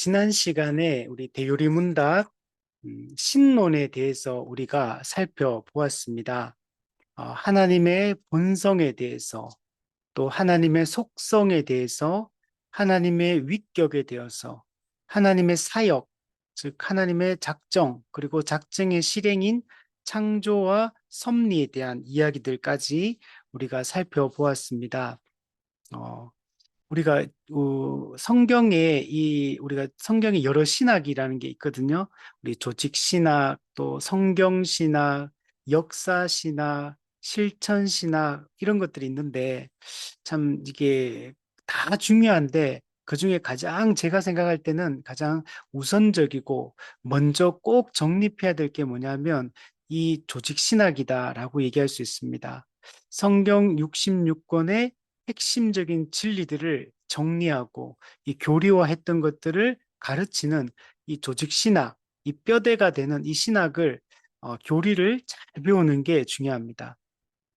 지난 시간에 우리 대요리문답 신론에 대해서 우리가 살펴보았습니다. 하나님의 본성에 대해서, 또 하나님의 속성에 대해서, 하나님의 위격에 대해서, 하나님의 사역, 즉 하나님의 작정, 그리고 작정의 실행인 창조와 섭리에 대한 이야기들까지 우리가 살펴보았습니다. 어, 우리가 성경에 우리가 성경에 여러 신학이라는 게 있거든요. 우리 조직 신학, 또 성경 신학, 역사 신학, 실천 신학 이런 것들이 있는데 참 이게 다 중요한데 그중에 가장 제가 생각할 때는 가장 우선적이고 먼저 꼭 정립해야 될 게 뭐냐면 이 조직 신학이다라고 얘기할 수 있습니다. 성경 66권의 핵심적인 진리들을 정리하고 이 교리화했던 것들을 가르치는 이 조직 신학, 이 뼈대가 되는 이 신학을 교리를 잘 배우는 게 중요합니다.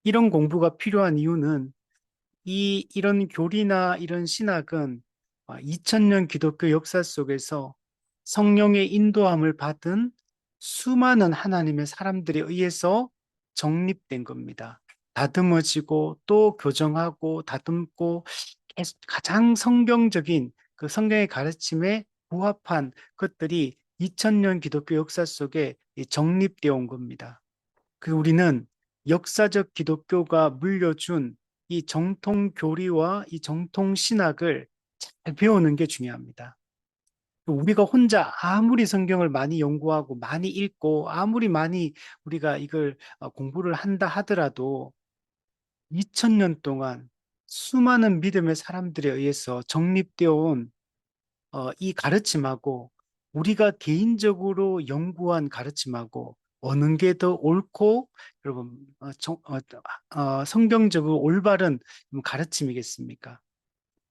이런 공부가 필요한 이유는 이런 교리나 이런 신학은 2000년 기독교 역사 속에서 성령의 인도함을 받은 수많은 하나님의 사람들에 의해서 정립된 겁니다. 다듬어지고 또 교정하고 다듬고 가장 성경적인 그 성경의 가르침에 부합한 것들이 2000년 기독교 역사 속에 정립되어 온 겁니다. 그 우리는 역사적 기독교가 물려준 이 정통 교리와 이 정통 신학을 잘 배우는 게 중요합니다. 우리가 혼자 아무리 성경을 많이 연구하고 많이 읽고 아무리 많이 우리가 이걸 공부를 한다 하더라도 2000년 동안 수많은 믿음의 사람들에 의해서 정립되어 온 이 가르침하고 우리가 개인적으로 연구한 가르침하고 어느 게 더 옳고 여러분 성경적으로 올바른 가르침이겠습니까?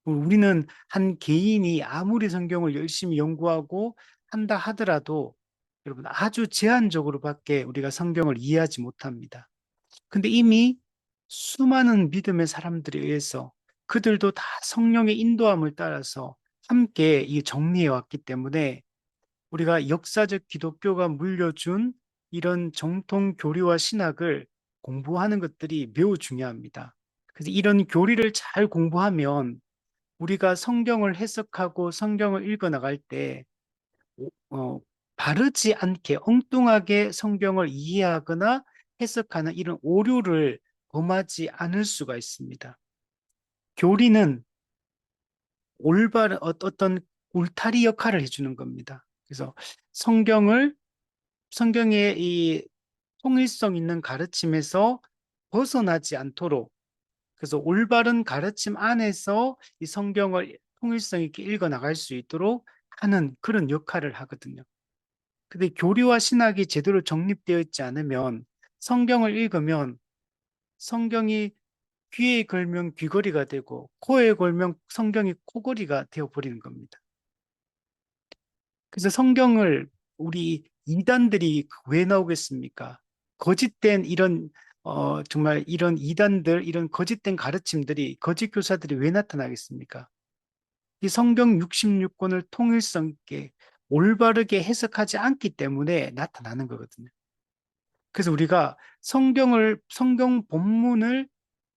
우리는 한 개인이 아무리 성경을 열심히 연구하고 한다 하더라도 여러분 아주 제한적으로밖에 우리가 성경을 이해하지 못합니다. 근데 이미 수많은 믿음의 사람들에 의해서 그들도 다 성령의 인도함을 따라서 함께 이 정리해 왔기 때문에 우리가 역사적 기독교가 물려준 이런 정통 교리와 신학을 공부하는 것들이 매우 중요합니다. 그래서 이런 교리를 잘 공부하면 우리가 성경을 해석하고 성경을 읽어 나갈 때 어, 바르지 않게 엉뚱하게 성경을 이해하거나 해석하는 이런 오류를 범하지 않을 수가 있습니다. 교리는 올바른 어떤 울타리 역할을 해주는 겁니다. 그래서 성경을 성경의 이 통일성 있는 가르침에서 벗어나지 않도록 그래서 올바른 가르침 안에서 이 성경을 통일성 있게 읽어 나갈 수 있도록 하는 그런 역할을 하거든요. 근데 교리와 신학이 제대로 정립되어 있지 않으면 성경을 읽으면 성경이 귀에 걸면 귀걸이가 되고 코에 걸면 성경이 코걸이가 되어 버리는 겁니다. 그래서 성경을 우리 이단들이 왜 나오겠습니까? 거짓된 이런 정말 이런 이단들 이런 거짓된 가르침들이 거짓 교사들이 왜 나타나겠습니까? 이 성경 66권을 통일성 있게 올바르게 해석하지 않기 때문에 나타나는 거거든요. 그래서 우리가 성경 본문을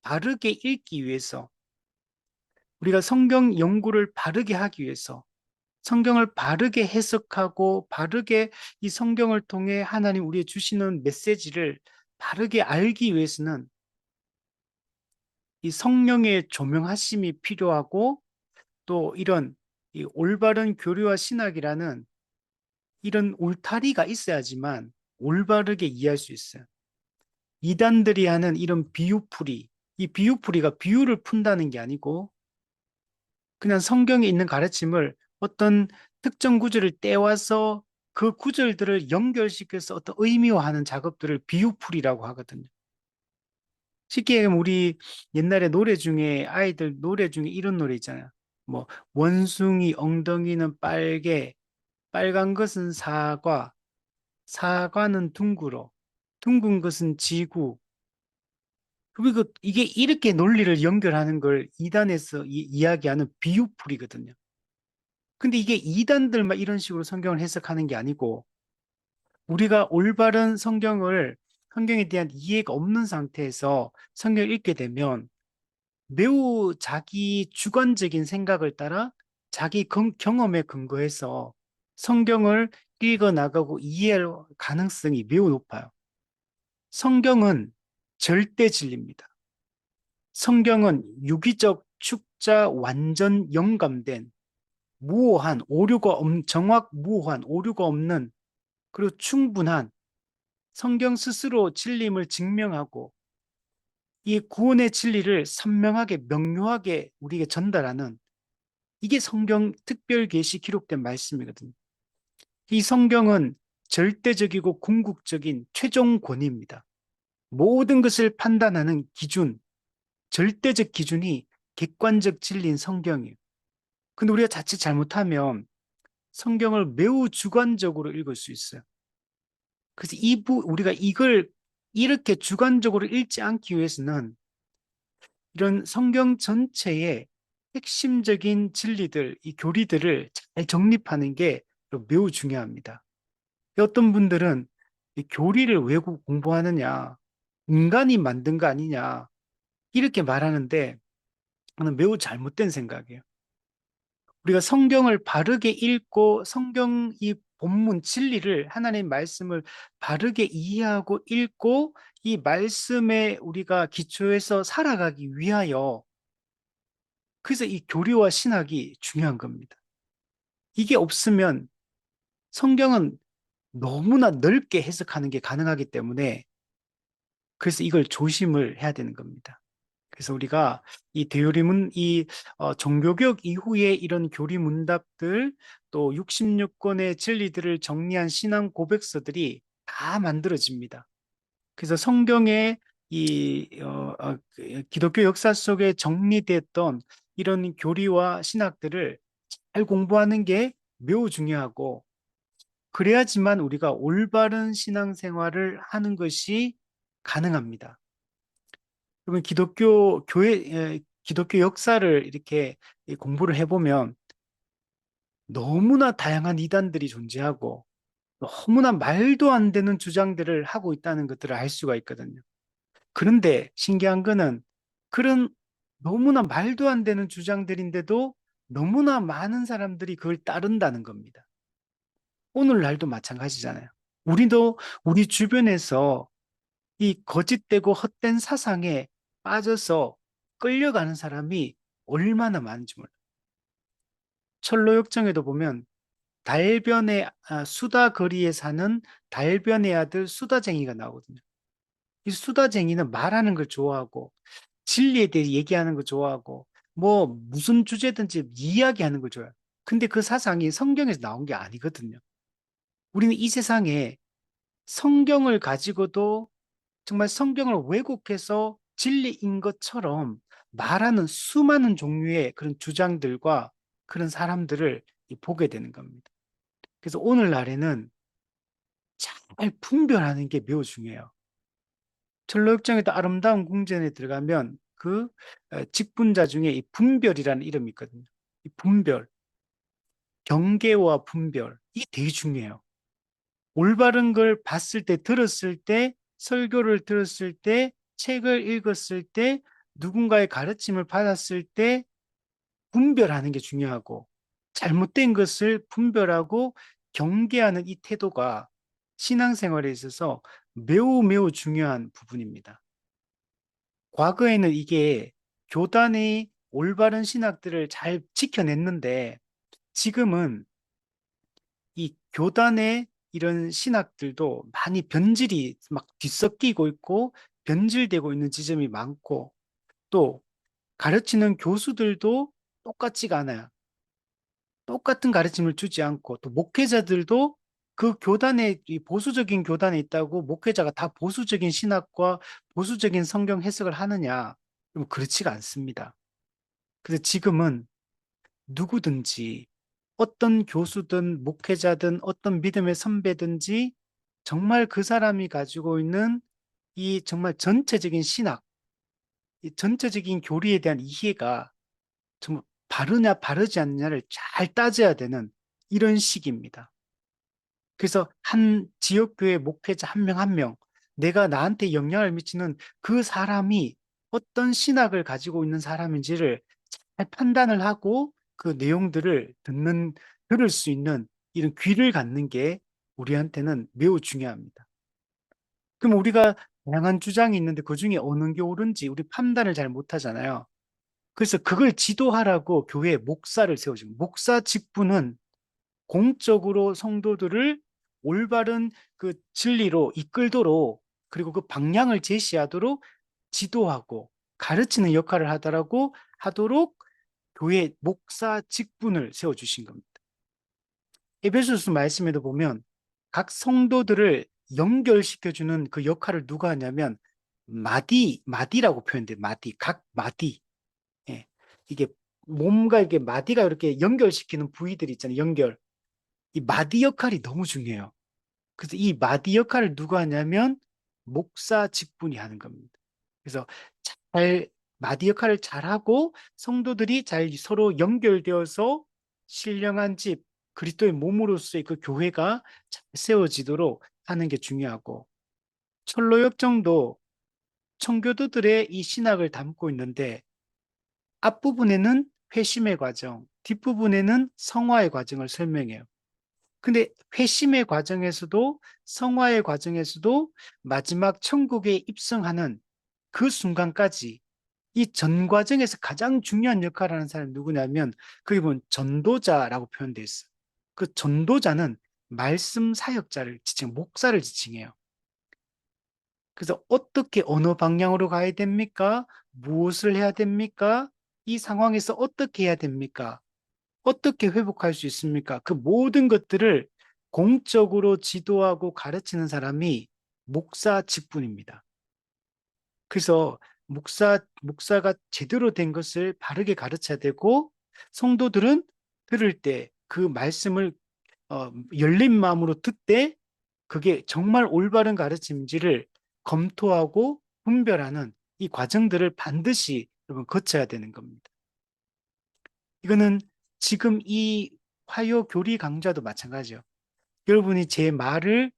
바르게 읽기 위해서 우리가 성경 연구를 바르게 하기 위해서 성경을 바르게 해석하고 바르게 이 성경을 통해 하나님 우리의 주시는 메시지를 바르게 알기 위해서는 이 성령의 조명하심이 필요하고 또 이런 이 올바른 교리와 신학이라는 이런 울타리가 있어야지만 올바르게 이해할 수 있어요. 이단들이 하는 이런 비유풀이, 이 비유풀이가 비유를 푼다는 게 아니고 그냥 성경에 있는 가르침을 어떤 특정 구절을 떼와서 그 구절들을 연결시켜서 어떤 의미화하는 작업들을 비유풀이라고 하거든요. 쉽게 얘기하면 우리 옛날에 노래 중에 아이들 노래 중에 이런 노래 있잖아요. 뭐 원숭이 엉덩이는 빨개, 빨간 것은 사과, 사과는 둥그러, 둥근 것은 지구. 그리고 이게 이렇게 논리를 연결하는 걸 이단에서 이야기하는 비유풀이거든요. 근데 이게 이단들만 이런 식으로 성경을 해석하는 게 아니고 우리가 올바른 성경에 대한 이해가 없는 상태에서 성경을 읽게 되면 매우 자기 주관적인 생각을 따라 자기 경험에 근거해서 성경을 읽어 나가고 이해할 가능성이 매우 높아요. 성경은 절대 진리입니다. 성경은 유기적 축자 완전 영감된 정확 무오한 오류가 없는 그리고 충분한 성경 스스로 진리임을 증명하고 이 구원의 진리를 선명하게 명료하게 우리에게 전달하는 이게 성경 특별 계시 기록된 말씀이거든요. 이 성경은 절대적이고 궁극적인 최종 권위입니다. 모든 것을 판단하는 기준, 절대적 기준이 객관적 진리인 성경이에요. 근데 우리가 자칫 잘못하면 성경을 매우 주관적으로 읽을 수 있어요. 그래서 우리가 이걸 이렇게 주관적으로 읽지 않기 위해서는 이런 성경 전체의 핵심적인 진리들, 이 교리들을 잘 정립하는 게 매우 중요합니다. 어떤 분들은 이 교리를 왜 공부하느냐, 인간이 만든 거 아니냐, 이렇게 말하는데 저는 매우 잘못된 생각이에요. 우리가 성경을 바르게 읽고 성경 이 본문 진리를 하나님의 말씀을 바르게 이해하고 읽고 이 말씀에 우리가 기초해서 살아가기 위하여 그래서 이 교리와 신학이 중요한 겁니다. 이게 없으면 성경은 너무나 넓게 해석하는 게 가능하기 때문에 그래서 이걸 조심을 해야 되는 겁니다. 그래서 우리가 이 대요리문, 종교개혁 이후에 이런 교리 문답들 또 66권의 진리들을 정리한 신앙 고백서들이 다 만들어집니다. 그래서 성경의 기독교 역사 속에 정리됐던 이런 교리와 신학들을 잘 공부하는 게 매우 중요하고 그래야지만 우리가 올바른 신앙생활을 하는 것이 가능합니다. 그러면 기독교 역사를 이렇게 공부를 해보면 너무나 다양한 이단들이 존재하고 너무나 말도 안 되는 주장들을 하고 있다는 것들을 알 수가 있거든요. 그런데 신기한 거는 그런 너무나 말도 안 되는 주장들인데도 너무나 많은 사람들이 그걸 따른다는 겁니다. 오늘날도 마찬가지잖아요. 우리도 우리 주변에서 이 거짓되고 헛된 사상에 빠져서 끌려가는 사람이 얼마나 많은지 몰라요. 철로역정에도 보면 수다 거리에 사는 달변의 아들 수다쟁이가 나오거든요. 이 수다쟁이는 말하는 걸 좋아하고 진리에 대해 얘기하는 걸 좋아하고 뭐 무슨 주제든지 이야기하는 걸 좋아해요. 근데 그 사상이 성경에서 나온 게 아니거든요. 우리는 이 세상에 성경을 가지고도 정말 성경을 왜곡해서 진리인 것처럼 말하는 수많은 종류의 그런 주장들과 그런 사람들을 보게 되는 겁니다. 그래서 오늘날에는 잘 분별하는 게 매우 중요해요. 철로역정에도 아름다운 궁전에 들어가면 그 직분자 중에 이 분별이라는 이름이 있거든요. 이 분별, 경계와 분별, 이게 되게 중요해요. 올바른 걸 봤을 때, 들었을 때, 설교를 들었을 때, 책을 읽었을 때, 누군가의 가르침을 받았을 때 분별하는 게 중요하고 잘못된 것을 분별하고 경계하는 이 태도가 신앙생활에 있어서 매우 매우 중요한 부분입니다. 과거에는 이게 교단의 올바른 신학들을 잘 지켜냈는데 지금은 이 교단의 이런 신학들도 많이 변질이 막 뒤섞이고 있고 변질되고 있는 지점이 많고 또 가르치는 교수들도 똑같지가 않아요. 똑같은 가르침을 주지 않고 또 목회자들도 그 교단에 이 보수적인 교단에 있다고 목회자가 다 보수적인 신학과 보수적인 성경 해석을 하느냐? 그렇지가 않습니다. 그래서 지금은 누구든지 어떤 교수든 목회자든 어떤 믿음의 선배든지 정말 그 사람이 가지고 있는 이 정말 전체적인 신학, 이 전체적인 교리에 대한 이해가 정말 바르냐 바르지 않느냐를 잘 따져야 되는 이런 시기입니다. 그래서 한 지역교회 목회자 한 명 한 명, 내가 나한테 영향을 미치는 그 사람이 어떤 신학을 가지고 있는 사람인지를 잘 판단을 하고 그 내용들을 들을 수 있는 이런 귀를 갖는 게 우리한테는 매우 중요합니다. 그럼 우리가 다양한 주장이 있는데 그 중에 어느 게 옳은지 우리 판단을 잘 못하잖아요. 그래서 그걸 지도하라고 교회에 목사를 세워줍니다. 목사 직분은 공적으로 성도들을 올바른 그 진리로 이끌도록 그리고 그 방향을 제시하도록 지도하고 가르치는 역할을 하도록 교회 목사 직분을 세워주신 겁니다. 에베소서 말씀에도 보면 각 성도들을 연결시켜주는 그 역할을 누가 하냐면 마디라고 표현돼요. 각 마디. 예. 이게 몸과 이렇게 마디가 이렇게 연결시키는 부위들이 있잖아요. 이 마디 역할이 너무 중요해요. 그래서 이 마디 역할을 누가 하냐면 목사 직분이 하는 겁니다. 그래서 잘 마디 역할을 잘하고 성도들이 잘 서로 연결되어서 신령한 집 그리스도의 몸으로서의 그 교회가 잘 세워지도록 하는 게 중요하고 철로역정도 청교도들의 이 신학을 담고 있는데 앞부분에는 회심의 과정, 뒷부분에는 성화의 과정을 설명해요. 근데 회심의 과정에서도 성화의 과정에서도 마지막 천국에 입성하는 그 순간까지 이 전 과정에서 가장 중요한 역할을 하는 사람이 누구냐면 그게 보면 전도자라고 표현되어 있어요. 그 전도자는 말씀 사역자를 지칭, 목사를 지칭해요. 그래서 어떻게 어느 방향으로 가야 됩니까? 무엇을 해야 됩니까? 이 상황에서 어떻게 해야 됩니까? 어떻게 회복할 수 있습니까? 그 모든 것들을 공적으로 지도하고 가르치는 사람이 목사 직분입니다. 그래서 목사가 제대로 된 것을 바르게 가르쳐야 되고 성도들은 들을 때 그 말씀을 열린 마음으로 듣되 그게 정말 올바른 가르침인지를 검토하고 분별하는 이 과정들을 반드시 여러분 거쳐야 되는 겁니다. 이거는 지금 이 화요 교리 강좌도 마찬가지예요. 여러분이 제 말을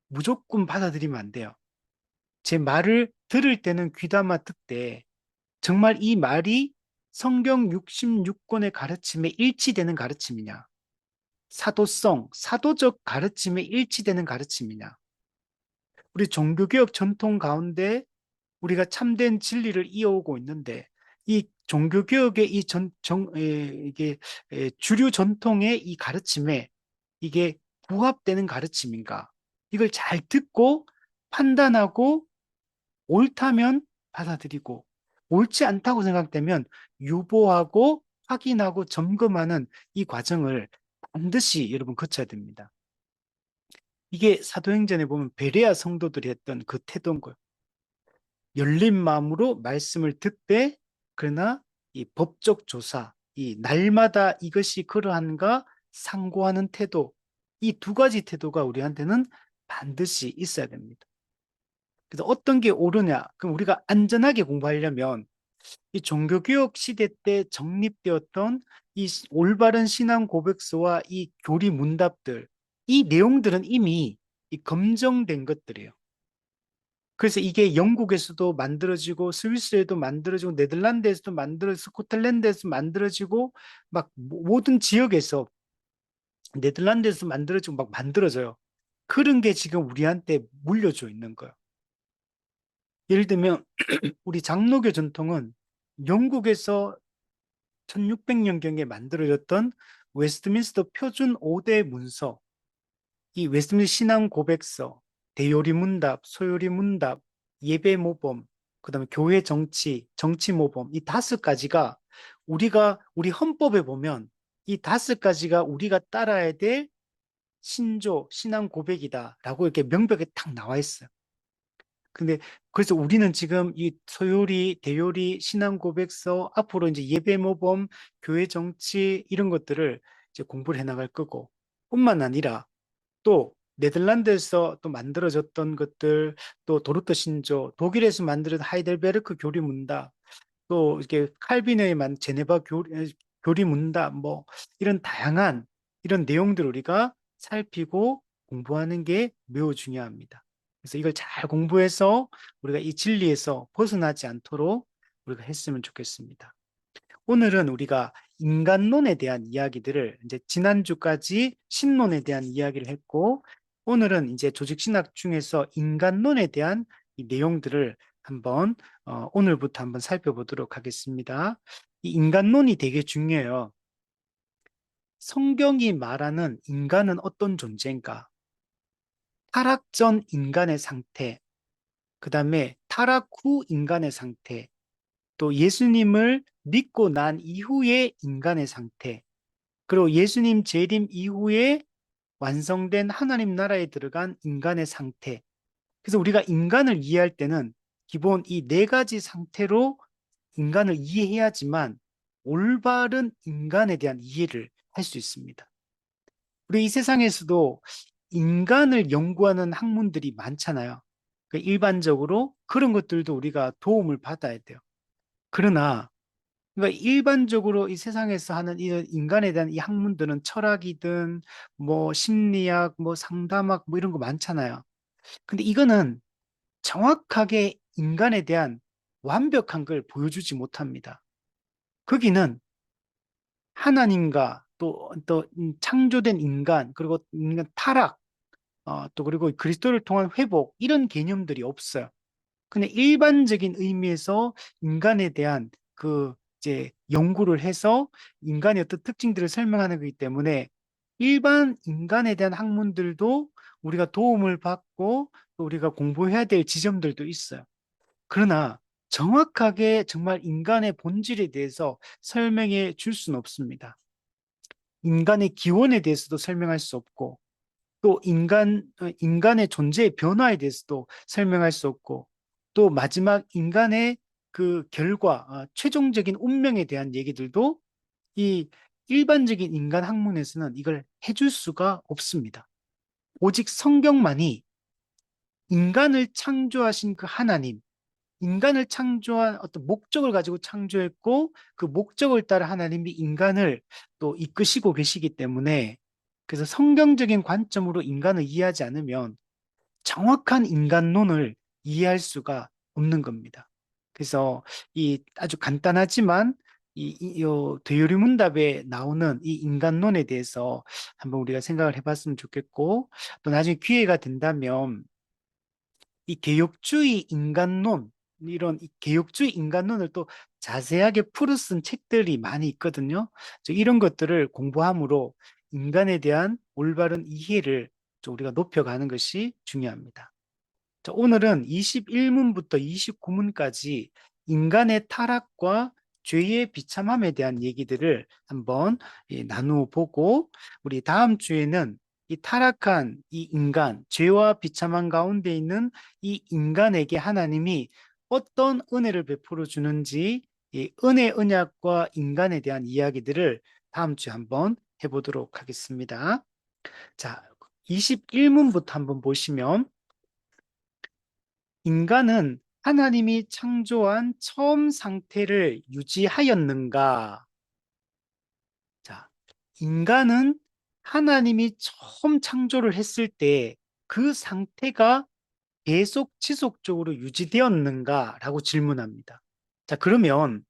무조건 받아들이면 안 돼요. 제 말을 들을 때는 귀담아 듣되 정말 이 말이 성경 66권의 가르침에 일치되는 가르침이냐? 사도적 가르침에 일치되는 가르침이냐? 우리 종교개혁 전통 가운데 우리가 참된 진리를 이어오고 있는데 이 종교개혁의 이게 주류 전통의 이 가르침에 이게 부합되는 가르침인가? 이걸 잘 듣고 판단하고 옳다면 받아들이고 옳지 않다고 생각되면 유보하고 확인하고 점검하는 이 과정을 반드시 여러분 거쳐야 됩니다. 이게 사도행전에 보면 베레아 성도들이 했던 그 태도인 거예요. 열린 마음으로 말씀을 듣되 그러나 이 법적 조사, 이 날마다 이것이 그러한가 상고하는 태도, 이 두 가지 태도가 우리한테는 반드시 있어야 됩니다. 그래서 어떤 게 옳으냐? 그럼 우리가 안전하게 공부하려면 이 종교개혁 시대 때 정립되었던 이 올바른 신앙 고백서와 이 교리 문답들, 이 내용들은 이미 이 검증된 것들이에요. 그래서 이게 영국에서도 만들어지고 스위스에도 만들어지고 네덜란드에서도 만들어지고 스코틀랜드에서 만들어지고 막 모든 지역에서 네덜란드에서 만들어지고 막 만들어져요. 그런 게 지금 우리한테 물려져 있는 거예요. 예를 들면 우리 장로교 전통은 영국에서 1600년경에 만들어졌던 웨스트민스터 표준 5대 문서, 이 웨스트민스터 신앙 고백서, 대요리 문답, 소요리 문답, 예배 모범, 그다음에 교회 정치, 정치 모범 이 다섯 가지가 우리 헌법에 보면 이 다섯 가지가 우리가 따라야 될 신조, 신앙 고백이다라고 이렇게 명백하게 딱 나와 있어요. 근데 그래서 우리는 지금 이 소요리, 대요리, 신앙 고백서, 앞으로 이제 예배 모범, 교회 정치 이런 것들을 이제 공부를 해 나갈 거고 뿐만 아니라 또 네덜란드에서 또 만들어졌던 것들, 또 도르트 신조, 독일에서 만들어진 하이델베르크 교리 문답, 또 이렇게 칼빈의 제네바 교리문답, 뭐 이런 다양한 이런 내용들을 우리가 살피고 공부하는 게 매우 중요합니다. 그래서 이걸 잘 공부해서 우리가 이 진리에서 벗어나지 않도록 우리가 했으면 좋겠습니다. 오늘은 우리가 인간론에 대한 이야기들을 이제 지난주까지 신론에 대한 이야기를 했고, 오늘은 이제 조직신학 중에서 인간론에 대한 이 내용들을 한번 오늘부터 한번 살펴보도록 하겠습니다. 이 인간론이 되게 중요해요. 성경이 말하는 인간은 어떤 존재인가? 타락 전 인간의 상태, 그 다음에 타락 후 인간의 상태, 또 예수님을 믿고 난 이후의 인간의 상태, 그리고 예수님 재림 이후에 완성된 하나님 나라에 들어간 인간의 상태. 그래서 우리가 인간을 이해할 때는 기본 이 네 가지 상태로 인간을 이해해야지만 올바른 인간에 대한 이해를 할 수 있습니다. 우리 이 세상에서도 인간을 연구하는 학문들이 많잖아요. 그러니까 일반적으로 그런 것들도 우리가 도움을 받아야 돼요. 그러나 그러니까 일반적으로 이 세상에서 하는 이 인간에 대한 이 학문들은 철학이든 뭐 심리학, 뭐 상담학 뭐 이런 거 많잖아요. 근데 이거는 정확하게 인간에 대한 완벽한 걸 보여주지 못합니다. 거기는 하나님과 또 창조된 인간, 그리고 인간 타락, 또 그리고 그리스도를 통한 회복 이런 개념들이 없어요. 그냥 일반적인 의미에서 인간에 대한 그 이제 연구를 해서 인간의 어떤 특징들을 설명하는 거기 때문에 일반 인간에 대한 학문들도 우리가 도움을 받고 또 우리가 공부해야 될 지점들도 있어요. 그러나 정확하게 정말 인간의 본질에 대해서 설명해 줄 수는 없습니다. 인간의 기원에 대해서도 설명할 수 없고 또 인간의 존재의 변화에 대해서도 설명할 수 없고 또 마지막 인간의 그 결과, 최종적인 운명에 대한 얘기들도 이 일반적인 인간 학문에서는 이걸 해줄 수가 없습니다. 오직 성경만이 인간을 창조하신 그 하나님, 인간을 창조한 어떤 목적을 가지고 창조했고 그 목적을 따라 하나님이 인간을 또 이끄시고 계시기 때문에 그래서 성경적인 관점으로 인간을 이해하지 않으면 정확한 인간론을 이해할 수가 없는 겁니다. 그래서 이 아주 간단하지만 요 되요리문답에 나오는 이 인간론에 대해서 한번 우리가 생각을 해봤으면 좋겠고 또 나중에 기회가 된다면 이 개혁주의 인간론 이런 이 개혁주의 인간론을 또 자세하게 풀어 쓴 책들이 많이 있거든요. 이런 것들을 공부함으로 인간에 대한 올바른 이해를 좀 우리가 높여가는 것이 중요합니다. 자, 오늘은 21문부터 29문까지 인간의 타락과 죄의 비참함에 대한 얘기들을 한번 나누어 보고 우리 다음 주에는 이 타락한 이 인간, 죄와 비참함 가운데 있는 이 인간에게 하나님이 어떤 은혜를 베풀어 주는지 이 은혜 언약과 인간에 대한 이야기들을 다음 주에 한번 해보도록 하겠습니다. 자, 21문부터 한번 보시면 인간은 하나님이 창조한 처음 상태를 유지하였는가? 자, 인간은 하나님이 처음 창조를 했을 때 그 상태가 계속 지속적으로 유지되었는가? 라고 질문합니다. 자, 그러면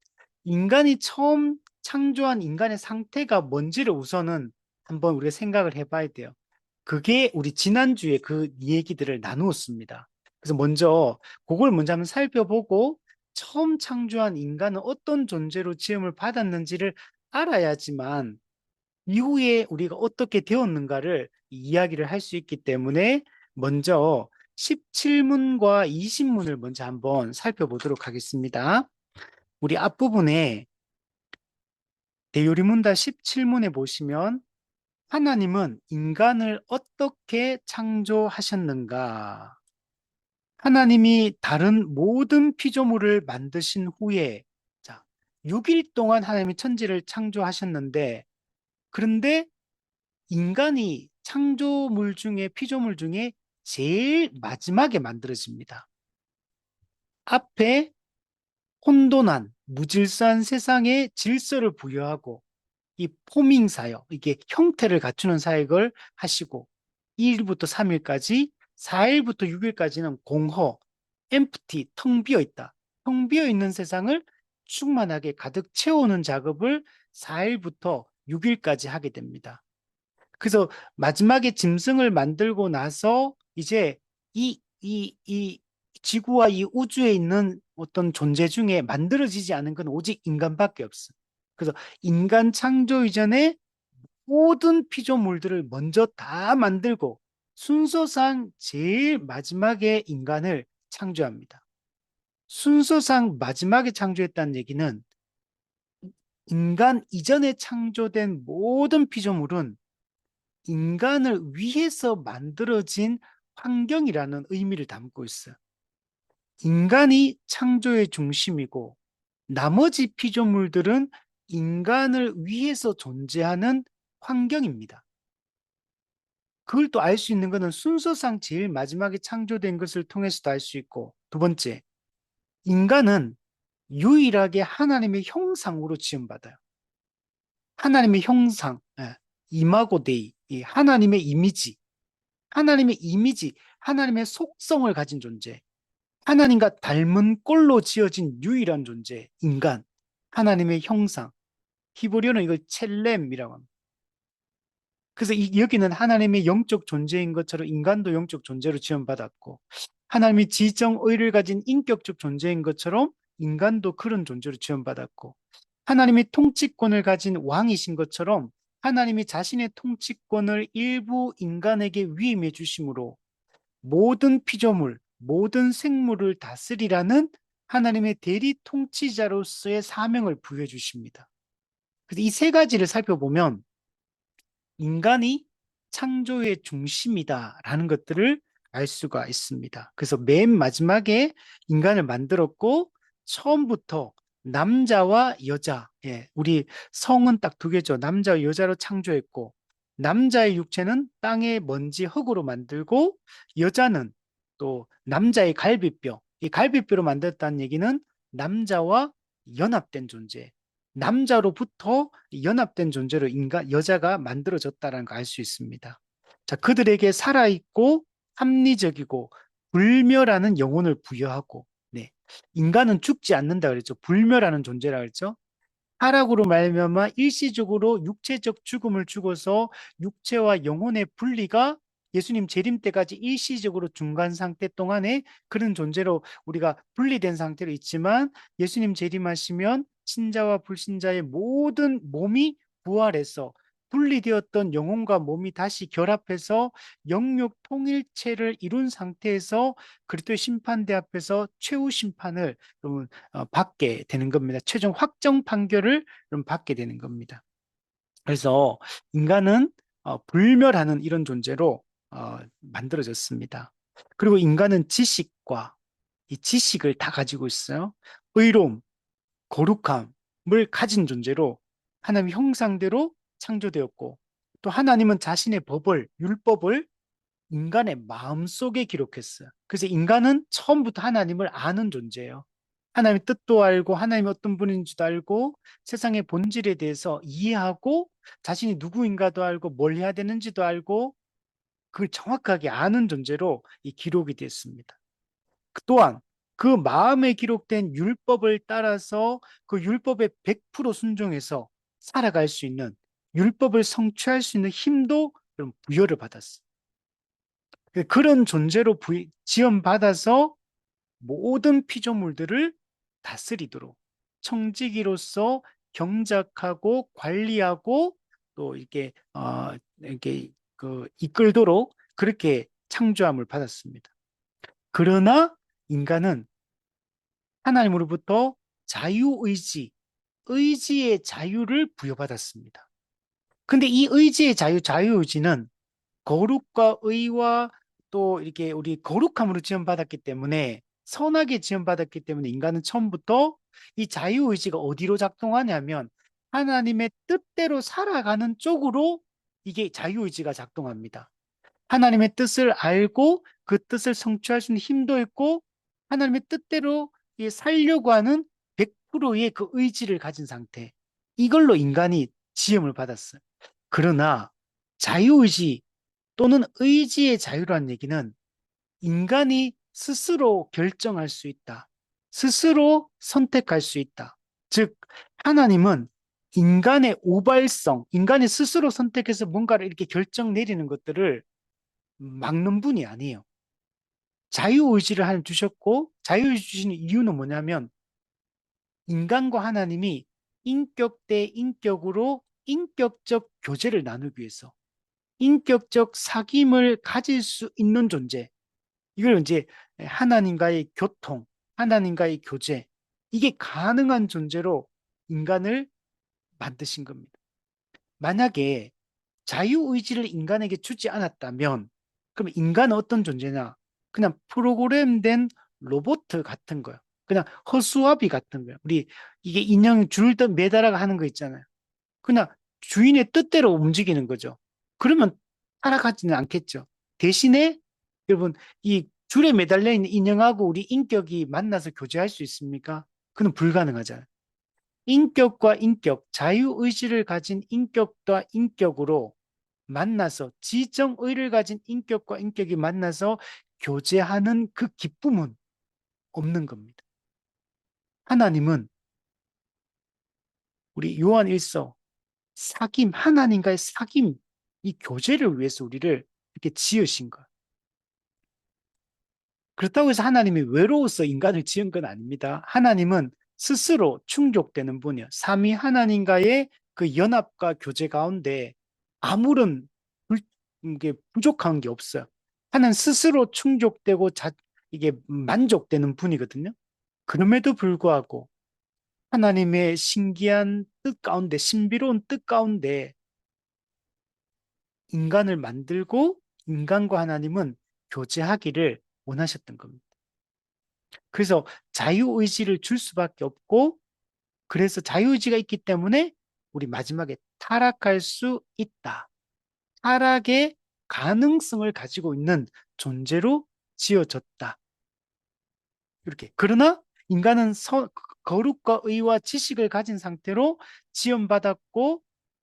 인간이 처음 창조한 인간의 상태가 뭔지를 우선은 한번 우리가 생각을 해봐야 돼요. 그게 우리 지난주에 그 얘기들을 나누었습니다. 그래서 먼저 그걸 먼저 한번 살펴보고 처음 창조한 인간은 어떤 존재로 지음을 받았는지를 알아야지만 이후에 우리가 어떻게 되었는가를 이야기를 할 수 있기 때문에 먼저 17문과 20문을 먼저 한번 살펴보도록 하겠습니다. 우리 앞부분에 대요리문답 17문에 보시면 하나님은 인간을 어떻게 창조하셨는가? 하나님이 다른 모든 피조물을 만드신 후에 자, 6일 동안 하나님이 천지를 창조하셨는데 그런데 인간이 창조물 중에 피조물 중에 제일 마지막에 만들어집니다. 앞에 혼돈한 무질서한 세상에 질서를 부여하고 이 포밍 사역, 이게 형태를 갖추는 사역을 하시고 2일부터 3일까지, 4일부터 6일까지는 공허, empty, 텅 비어 있다. 텅 비어 있는 세상을 충만하게 가득 채우는 작업을 4일부터 6일까지 하게 됩니다. 그래서 마지막에 짐승을 만들고 나서 이제 이 지구와 이 우주에 있는 어떤 존재 중에 만들어지지 않은 건 오직 인간밖에 없어. 그래서 인간 창조 이전에 모든 피조물들을 먼저 다 만들고 순서상 제일 마지막에 인간을 창조합니다. 순서상 마지막에 창조했다는 얘기는 인간 이전에 창조된 모든 피조물은 인간을 위해서 만들어진 환경이라는 의미를 담고 있어요. 인간이 창조의 중심이고 나머지 피조물들은 인간을 위해서 존재하는 환경입니다. 그걸 또 알 수 있는 것은 순서상 제일 마지막에 창조된 것을 통해서도 알 수 있고, 두 번째, 인간은 유일하게 하나님의 형상으로 지음받아요. 하나님의 형상, 이마고 데이, 하나님의 이미지, 하나님의 이미지, 하나님의 속성을 가진 존재, 하나님과 닮은 꼴로 지어진 유일한 존재, 인간, 하나님의 형상. 히브리어는 이걸 첼렘이라고 합니다. 그래서 여기는 하나님의 영적 존재인 것처럼 인간도 영적 존재로 지원받았고, 하나님이 지정의를 가진 인격적 존재인 것처럼 인간도 그런 존재로 지원받았고, 하나님이 통치권을 가진 왕이신 것처럼 하나님이 자신의 통치권을 일부 인간에게 위임해 주심으로 모든 피조물, 모든 생물을 다스리라는 하나님의 대리 통치자로서의 사명을 부여해 주십니다. 그래서 이 세 가지를 살펴보면 인간이 창조의 중심이다라는 것들을 알 수가 있습니다. 그래서 맨 마지막에 인간을 만들었고 처음부터 남자와 여자, 우리 성은 딱 두 개죠. 남자와 여자로 창조했고 남자의 육체는 땅의 먼지 흙으로 만들고 여자는 또 남자의 갈비뼈, 이 갈비뼈로 만들었다는 얘기는 남자와 연합된 존재, 남자로부터 연합된 존재로 여자가 만들어졌다는 걸 알 수 있습니다. 자, 그들에게 살아있고 합리적이고 불멸하는 영혼을 부여하고, 네. 인간은 죽지 않는다 그랬죠. 불멸하는 존재라 그랬죠. 타락으로 말미암아 일시적으로 육체적 죽음을 죽어서 육체와 영혼의 분리가 예수님 재림 때까지 일시적으로 중간 상태 동안에 그런 존재로 우리가 분리된 상태로 있지만 예수님 재림하시면 신자와 불신자의 모든 몸이 부활해서 분리되었던 영혼과 몸이 다시 결합해서 영육 통일체를 이룬 상태에서 그리스도의 심판대 앞에서 최후 심판을 받게 되는 겁니다. 최종 확정 판결을 받게 되는 겁니다. 그래서 인간은 불멸하는 이런 존재로 만들어졌습니다. 그리고 인간은 지식과 이 지식을 다 가지고 있어요. 의로움, 거룩함을 가진 존재로 하나님 형상대로 창조되었고 또 하나님은 자신의 법을, 율법을 인간의 마음속에 기록했어요. 그래서 인간은 처음부터 하나님을 아는 존재예요. 하나님의 뜻도 알고 하나님이 어떤 분인지도 알고 세상의 본질에 대해서 이해하고 자신이 누구인가도 알고 뭘 해야 되는지도 알고 그걸 정확하게 아는 존재로 이 기록이 됐습니다. 또한 그 마음에 기록된 율법을 따라서 그 율법에 100% 순종해서 살아갈 수 있는 율법을 성취할 수 있는 힘도 부여를 받았어요. 그런 존재로 지원받아서 모든 피조물들을 다스리도록 청지기로서 경작하고 관리하고 또 이렇게 이끌도록 그렇게 창조함을 받았습니다. 그러나 인간은 하나님으로부터 자유의지, 의지의 자유를 부여받았습니다. 근데 이 의지의 자유의지는 거룩과 의와 또 이렇게 우리 거룩함으로 지원받았기 때문에 선하게 지원받았기 때문에 인간은 처음부터 이 자유의지가 어디로 작동하냐면 하나님의 뜻대로 살아가는 쪽으로 이게 자유의지가 작동합니다. 하나님의 뜻을 알고 그 뜻을 성취할 수 있는 힘도 있고 하나님의 뜻대로 살려고 하는 100%의 그 의지를 가진 상태. 이걸로 인간이 지음을 받았어요. 그러나 자유의지 또는 의지의 자유라는 얘기는 인간이 스스로 결정할 수 있다. 스스로 선택할 수 있다. 즉, 하나님은 인간의 우발성, 인간이 스스로 선택해서 뭔가를 이렇게 결정 내리는 것들을 막는 분이 아니에요. 자유의지를 하나님 주셨고, 자유의지 주시는 이유는 뭐냐면, 인간과 하나님이 인격 대 인격으로 인격적 교제를 나누기 위해서, 인격적 사귐을 가질 수 있는 존재, 이걸 이제 하나님과의 교통, 하나님과의 교제, 이게 가능한 존재로 인간을 만드신 겁니다. 만약에 자유의지를 인간에게 주지 않았다면, 그럼 인간은 어떤 존재냐? 그냥 프로그램된 로봇 같은 거예요. 그냥 허수아비 같은 거예요. 우리 이게 인형 줄 매달아가 하는 거 있잖아요. 그냥 주인의 뜻대로 움직이는 거죠. 그러면 따라가지는 않겠죠. 대신에 여러분, 이 줄에 매달려 있는 인형하고 우리 인격이 만나서 교제할 수 있습니까? 그건 불가능하잖아요. 인격과 인격, 자유의지를 가진 인격과 인격으로 만나서 지정의를 가진 인격과 인격이 만나서 교제하는 그 기쁨은 없는 겁니다. 하나님은 우리 요한 1서 사귐, 하나님과의 사귐, 이 교제를 위해서 우리를 이렇게 지으신 거예요. 그렇다고 해서 하나님이 외로워서 인간을 지은 건 아닙니다. 하나님은 스스로 충족되는 분이요. 삼위 하나님과의 그 연합과 교제 가운데 아무런 이게 부족한 게 없어요. 하나님 스스로 충족되고 이게 만족되는 분이거든요. 그럼에도 불구하고 하나님의 신기한 뜻 가운데, 신비로운 뜻 가운데 인간을 만들고 인간과 하나님은 교제하기를 원하셨던 겁니다. 그래서 자유의지를 줄 수밖에 없고, 그래서 자유의지가 있기 때문에 우리 마지막에 타락할 수 있다. 타락의 가능성을 가지고 있는 존재로 지어졌다. 이렇게. 그러나 인간은 거룩과 의와 지식을 가진 상태로 지원받았고,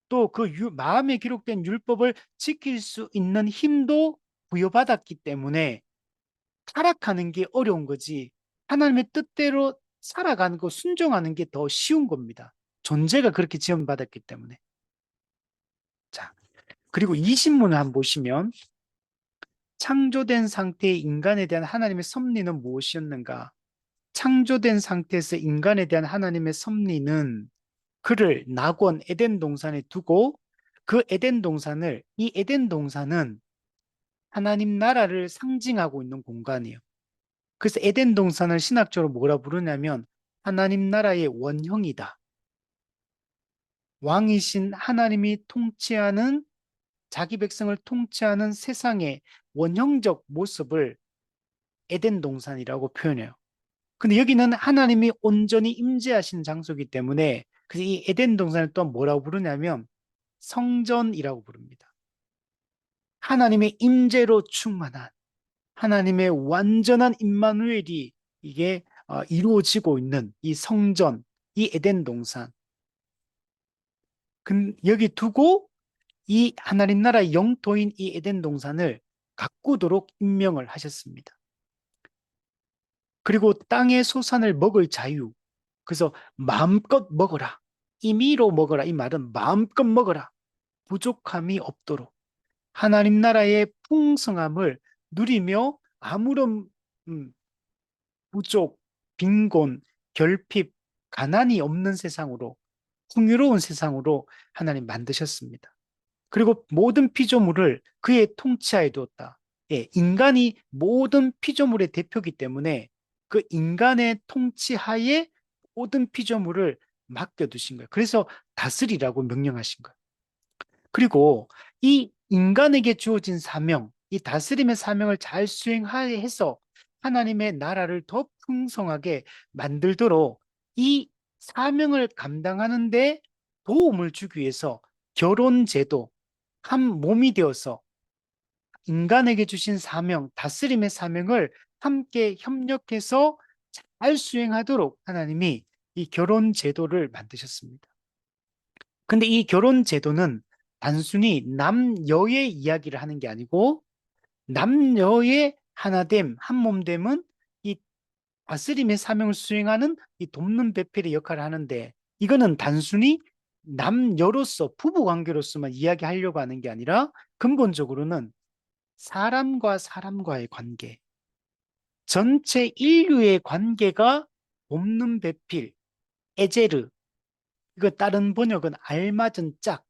또 그 마음에 기록된 율법을 지킬 수 있는 힘도 부여받았기 때문에 타락하는 게 어려운 거지, 하나님의 뜻대로 살아가는 거, 순종하는 게 더 쉬운 겁니다. 존재가 그렇게 지원받았기 때문에. 자, 그리고 이 신문을 한번 보시면 창조된 상태의 인간에 대한 하나님의 섭리는 무엇이었는가? 창조된 상태에서 인간에 대한 하나님의 섭리는 그를 낙원 에덴 동산에 두고, 그 에덴 동산을, 이 에덴 동산은 하나님 나라를 상징하고 있는 공간이에요. 그래서 에덴 동산을 신학적으로 뭐라 부르냐면 하나님 나라의 원형이다. 왕이신 하나님이 통치하는, 자기 백성을 통치하는 세상의 원형적 모습을 에덴 동산이라고 표현해요. 근데 여기는 하나님이 온전히 임재하시는 장소이기 때문에, 그래서 이 에덴 동산을 또 뭐라고 부르냐면 성전이라고 부릅니다. 하나님의 임재로 충만한, 하나님의 완전한 임마누엘이 이게 이루어지고 있는 이 성전, 이 에덴 동산. 여기 두고 이 하나님 나라의 영토인 이 에덴 동산을 가꾸도록 임명을 하셨습니다. 그리고 땅의 소산을 먹을 자유. 그래서 마음껏 먹어라. 임의로 먹어라. 이 말은 마음껏 먹어라. 부족함이 없도록. 하나님 나라의 풍성함을 누리며 아무런 부족, 빈곤, 결핍, 가난이 없는 세상으로, 풍요로운 세상으로 하나님 만드셨습니다. 그리고 모든 피조물을 그의 통치하에 두었다. 예, 인간이 모든 피조물의 대표이기 때문에 그 인간의 통치하에 모든 피조물을 맡겨두신 거예요. 그래서 다스리라고 명령하신 거예요. 그리고 이 인간에게 주어진 사명, 이 다스림의 사명을 잘 수행해서 하나님의 나라를 더 풍성하게 만들도록 이 사명을 감당하는데 도움을 주기 위해서 결혼 제도, 한 몸이 되어서 인간에게 주신 사명, 다스림의 사명을 함께 협력해서 잘 수행하도록 하나님이 이 결혼 제도를 만드셨습니다. 근데 이 결혼 제도는 단순히 남녀의 이야기를 하는 게 아니고 남녀의 하나됨, 한몸됨은 이 다스림의 사명을 수행하는 이 돕는 배필의 역할을 하는데 이거는 단순히 남녀로서 부부 관계로서만 이야기하려고 하는 게 아니라 근본적으로는 사람과 사람과의 관계, 전체 인류의 관계가 돕는 배필, 에제르, 이거 다른 번역은 알맞은 짝,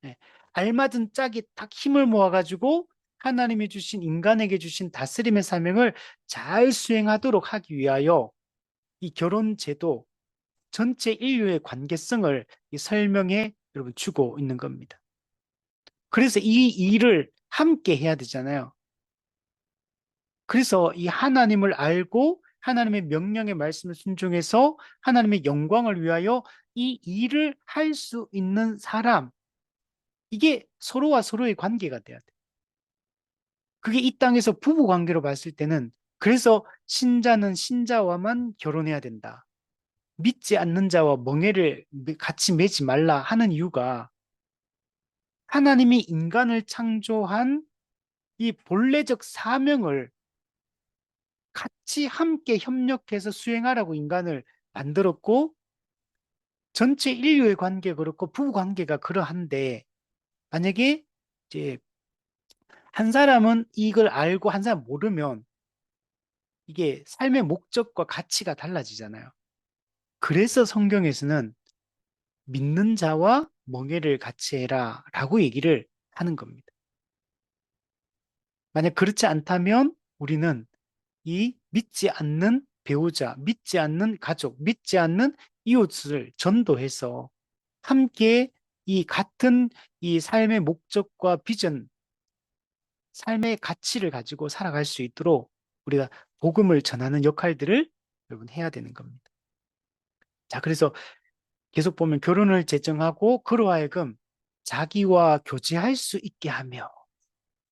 예, 알맞은 짝이 딱 힘을 모아가지고 하나님이 주신 인간에게 주신 다스림의 사명을 잘 수행하도록 하기 위하여 이 결혼 제도 전체 인류의 관계성을 설명해 여러분 주고 있는 겁니다. 그래서 이 일을 함께 해야 되잖아요. 그래서 이 하나님을 알고 하나님의 명령의 말씀을 순종해서 하나님의 영광을 위하여 이 일을 할 수 있는 사람, 이게 서로와 서로의 관계가 돼야 돼. 그게 이 땅에서 부부 관계로 봤을 때는 그래서 신자는 신자와만 결혼해야 된다. 믿지 않는 자와 멍에를 같이 매지 말라 하는 이유가 하나님이 인간을 창조한 이 본래적 사명을 같이 함께 협력해서 수행하라고 인간을 만들었고 전체 인류의 관계 그렇고 부부 관계가 그러한데 만약에 이제 한 사람은 이걸 알고 한 사람 모르면 이게 삶의 목적과 가치가 달라지잖아요. 그래서 성경에서는 믿는 자와 멍에를 같이 해라 라고 얘기를 하는 겁니다. 만약 그렇지 않다면 우리는 이 믿지 않는 배우자, 믿지 않는 가족, 믿지 않는 이웃을 전도해서 함께 이 같은 이 삶의 목적과 비전, 삶의 가치를 가지고 살아갈 수 있도록 우리가 복음을 전하는 역할들을 여러분 해야 되는 겁니다. 자, 그래서 계속 보면 결혼을 제정하고 그로 하여금 자기와 교제할 수 있게 하며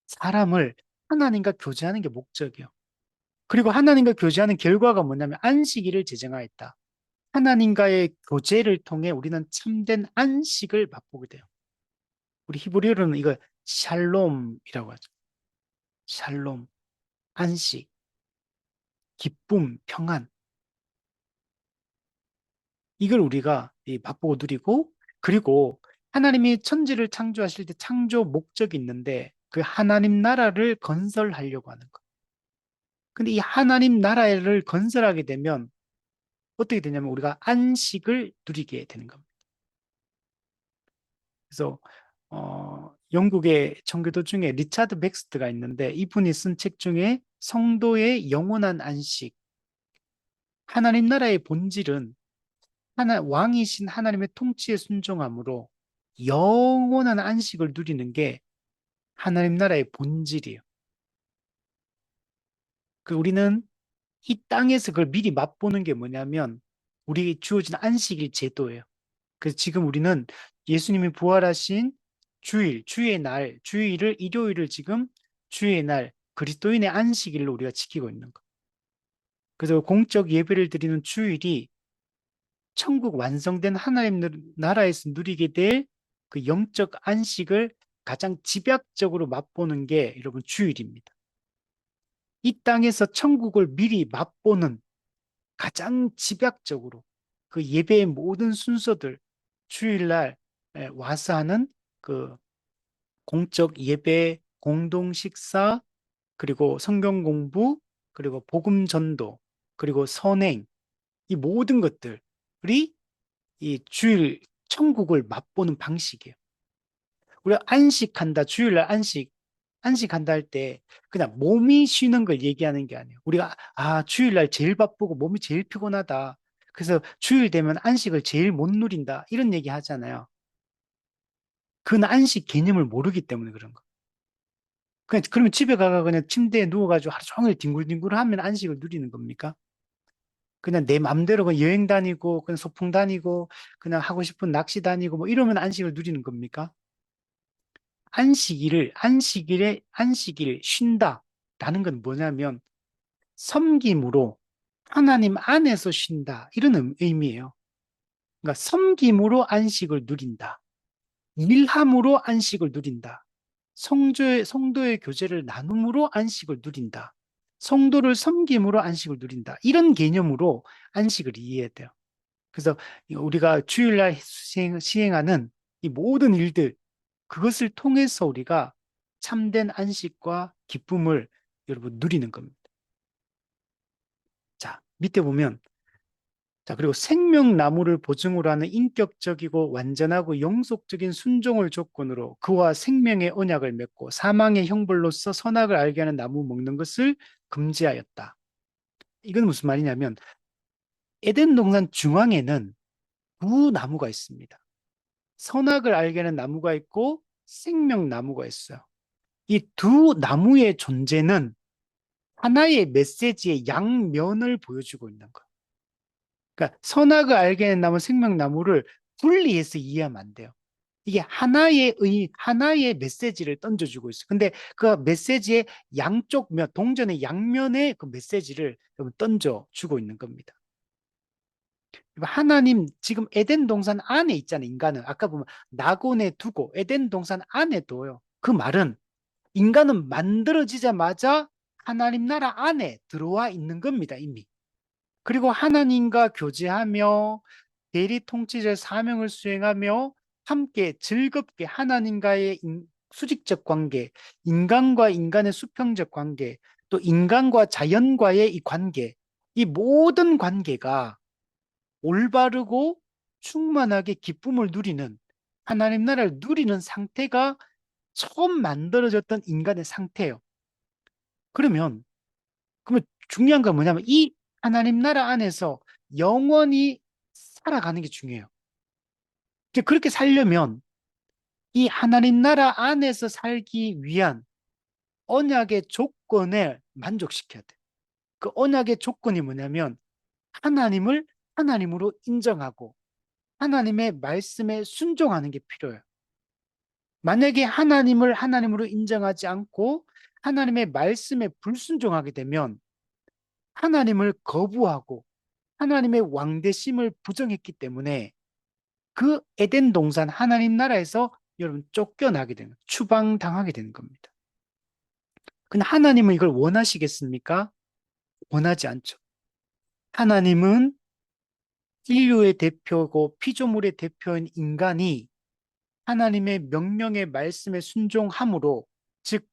사람을 하나님과 교제하는 게 목적이요. 그리고 하나님과 교제하는 결과가 뭐냐면 안식일을 제정하였다. 하나님과의 교제를 통해 우리는 참된 안식을 맛보게 돼요. 우리 히브리어로는 이거 샬롬이라고 하죠. 샬롬, 안식, 기쁨, 평안. 이걸 우리가 맛보고 누리고 그리고 하나님이 천지를 창조하실 때 창조 목적이 있는데 그 하나님 나라를 건설하려고 하는 것. 근데 이 하나님 나라를 건설하게 되면 어떻게 되냐면 우리가 안식을 누리게 되는 겁니다. 그래서 영국의 청교도 중에 리차드 백스트가 있는데 이분이 쓴 책 중에 성도의 영원한 안식, 하나님 나라의 본질은 왕이신 하나님의 통치에 순종함으로 영원한 안식을 누리는 게 하나님 나라의 본질이에요. 그 우리는 이 땅에서 그걸 미리 맛보는 게 뭐냐면 우리에게 주어진 안식일 제도예요. 그래서 지금 우리는 예수님이 부활하신 주일, 주의 날, 주일을 일요일을 지금 주의 날 그리스도인의 안식일로 우리가 지키고 있는 거. 그래서 공적 예배를 드리는 주일이 천국 완성된 하나님 나라에서 누리게 될 그 영적 안식을 가장 집약적으로 맛보는 게 여러분 주일입니다. 이 땅에서 천국을 미리 맛보는 가장 집약적으로 그 예배의 모든 순서들 주일날 와서 하는 그 공적 예배, 공동 식사, 그리고 성경 공부, 그리고 복음 전도, 그리고 선행, 이 모든 것들이 이 주일 천국을 맛보는 방식이에요. 우리가 안식한다, 주일날 안식한다 할 때 그냥 몸이 쉬는 걸 얘기하는 게 아니에요. 우리가 주일날 제일 바쁘고 몸이 제일 피곤하다. 그래서 주일 되면 안식을 제일 못 누린다. 이런 얘기 하잖아요. 그건 안식 개념을 모르기 때문에 그런 거. 그러면 집에 가가 그냥 침대에 누워가지고 하루 종일 뒹굴뒹굴 하면 안식을 누리는 겁니까? 그냥 내 맘대로 그냥 여행 다니고, 그냥 소풍 다니고, 그냥 하고 싶은 낚시 다니고, 뭐 이러면 안식을 누리는 겁니까? 안식일 쉰다. 라는 건 뭐냐면 섬김으로 하나님 안에서 쉰다. 이런 의미예요. 그러니까 섬김으로 안식을 누린다. 일함으로 안식을 누린다. 성도의 교제를 나눔으로 안식을 누린다. 성도를 섬김으로 안식을 누린다. 이런 개념으로 안식을 이해해야 돼요. 그래서 우리가 주일날 시행하는 이 모든 일들, 그것을 통해서 우리가 참된 안식과 기쁨을 여러분 누리는 겁니다. 자, 밑에 보면, 자, 그리고 생명나무를 보증으로 하는 인격적이고 완전하고 영속적인 순종을 조건으로 그와 생명의 언약을 맺고 사망의 형벌로서 선악을 알게 하는 나무 먹는 것을 금지하였다. 이건 무슨 말이냐면, 에덴 동산 중앙에는 두 나무가 있습니다. 선악을 알게 하는 나무가 있고 생명나무가 있어요. 이 두 나무의 존재는 하나의 메시지의 양면을 보여주고 있는 거예요. 그러니까 선악을 알게 하는 나무, 생명나무를 분리해서 이해하면 안 돼요. 이게 하나의 메시지를 던져주고 있어요. 근데 그 메시지의 양쪽 면, 동전의 양면에 그 메시지를 던져주고 있는 겁니다. 하나님 지금 에덴 동산 안에 있잖아요. 인간은 아까 보면 낙원에 두고 에덴 동산 안에 둬요. 그 말은 인간은 만들어지자마자 하나님 나라 안에 들어와 있는 겁니다, 이미. 그리고 하나님과 교제하며 대리 통치자의 사명을 수행하며 함께 즐겁게 하나님과의 수직적 관계, 인간과 인간의 수평적 관계, 또 인간과 자연과의 이 관계, 이 모든 관계가 올바르고 충만하게 기쁨을 누리는 하나님 나라를 누리는 상태가 처음 만들어졌던 인간의 상태예요. 그러면 중요한 건 뭐냐면 이 하나님 나라 안에서 영원히 살아가는 게 중요해요. 이제 그렇게 살려면 이 하나님 나라 안에서 살기 위한 언약의 조건을 만족시켜야 돼. 그 언약의 조건이 뭐냐면 하나님을 하나님으로 인정하고 하나님의 말씀에 순종하는 게 필요해요. 만약에 하나님을 하나님으로 인정하지 않고 하나님의 말씀에 불순종하게 되면 하나님을 거부하고 하나님의 왕대심을 부정했기 때문에 그 에덴 동산 하나님 나라에서 여러분 쫓겨나게 되는, 추방당하게 되는 겁니다. 근데 하나님은 이걸 원하시겠습니까? 원하지 않죠. 하나님은 인류의 대표고 피조물의 대표인 인간이 하나님의 명령의 말씀에 순종함으로, 즉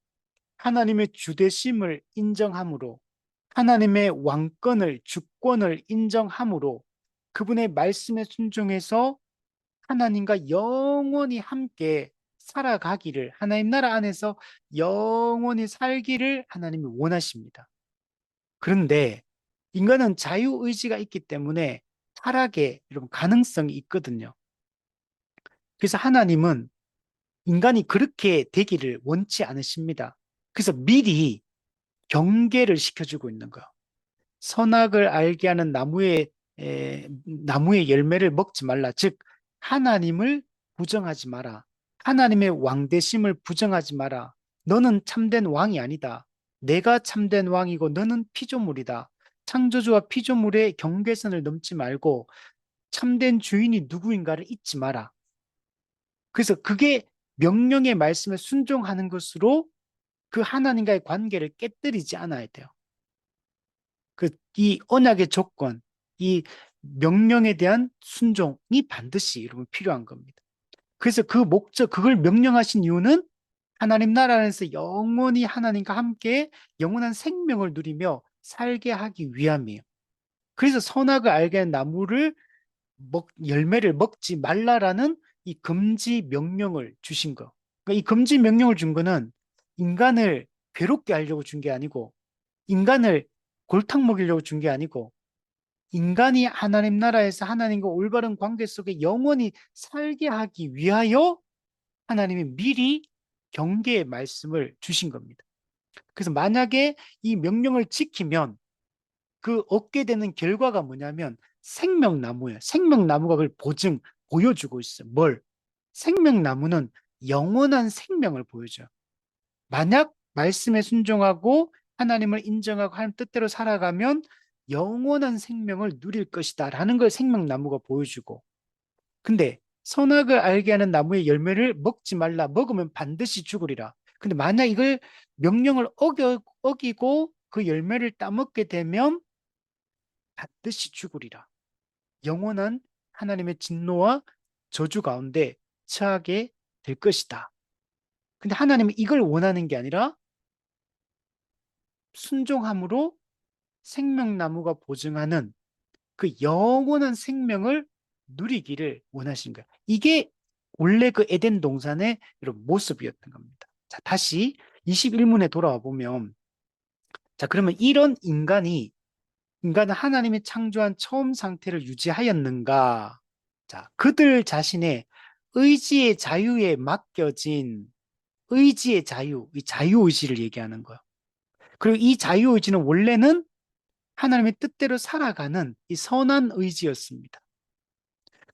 하나님의 주대심을 인정함으로, 하나님의 왕권을, 주권을 인정함으로 그분의 말씀에 순종해서 하나님과 영원히 함께 살아가기를, 하나님 나라 안에서 영원히 살기를 하나님이 원하십니다. 그런데 인간은 자유의지가 있기 때문에 타락의 여러분 가능성이 있거든요. 그래서 하나님은 인간이 그렇게 되기를 원치 않으십니다. 그래서 미리 경계를 시켜주고 있는 거예요. 선악을 알게 하는 나무의 열매를 먹지 말라. 즉, 하나님을 부정하지 마라. 하나님의 왕대심을 부정하지 마라. 너는 참된 왕이 아니다. 내가 참된 왕이고 너는 피조물이다. 창조주와 피조물의 경계선을 넘지 말고 참된 주인이 누구인가를 잊지 마라. 그래서 그게 명령의 말씀에 순종하는 것으로 그 하나님과의 관계를 깨뜨리지 않아야 돼요. 이 언약의 조건, 이 명령에 대한 순종이 반드시 여러분 필요한 겁니다. 그래서 그 목적, 그걸 명령하신 이유는 하나님 나라 안에서 영원히 하나님과 함께 영원한 생명을 누리며 살게 하기 위함이에요. 그래서 선악을 알게 한 나무를 열매를 먹지 말라라는 이 금지 명령을 주신 거. 그러니까 이 금지 명령을 준 거는 인간을 괴롭게 하려고 준 게 아니고 인간을 골탕 먹이려고 준 게 아니고 인간이 하나님 나라에서 하나님과 올바른 관계 속에 영원히 살게 하기 위하여 하나님이 미리 경계의 말씀을 주신 겁니다. 그래서 만약에 이 명령을 지키면 그 얻게 되는 결과가 뭐냐면 생명나무예요. 생명나무가 그걸 보여주고 있어요. 뭘? 생명나무는 영원한 생명을 보여줘요. 만약 말씀에 순종하고 하나님을 인정하고 하나님 뜻대로 살아가면 영원한 생명을 누릴 것이다 라는 걸 생명나무가 보여주고, 근데 선악을 알게 하는 나무의 열매를 먹지 말라. 먹으면 반드시 죽으리라. 근데 만약 이걸 명령을 어기고 그 열매를 따먹게 되면 반드시 죽으리라. 영원한 하나님의 진노와 저주 가운데 처하게 될 것이다. 근데 하나님은 이걸 원하는 게 아니라 순종함으로 생명나무가 보증하는 그 영원한 생명을 누리기를 원하신 거예요. 이게 원래 그 에덴 동산의 이런 모습이었던 겁니다. 자, 다시 21문에 돌아와 보면, 자, 그러면 이런 인간은 하나님이 창조한 처음 상태를 유지하였는가? 자, 그들 자신의 의지의 자유에 맡겨진 의지의 자유, 이 자유의지를 얘기하는 거예요. 그리고 이 자유의지는 원래는 하나님의 뜻대로 살아가는 이 선한 의지였습니다.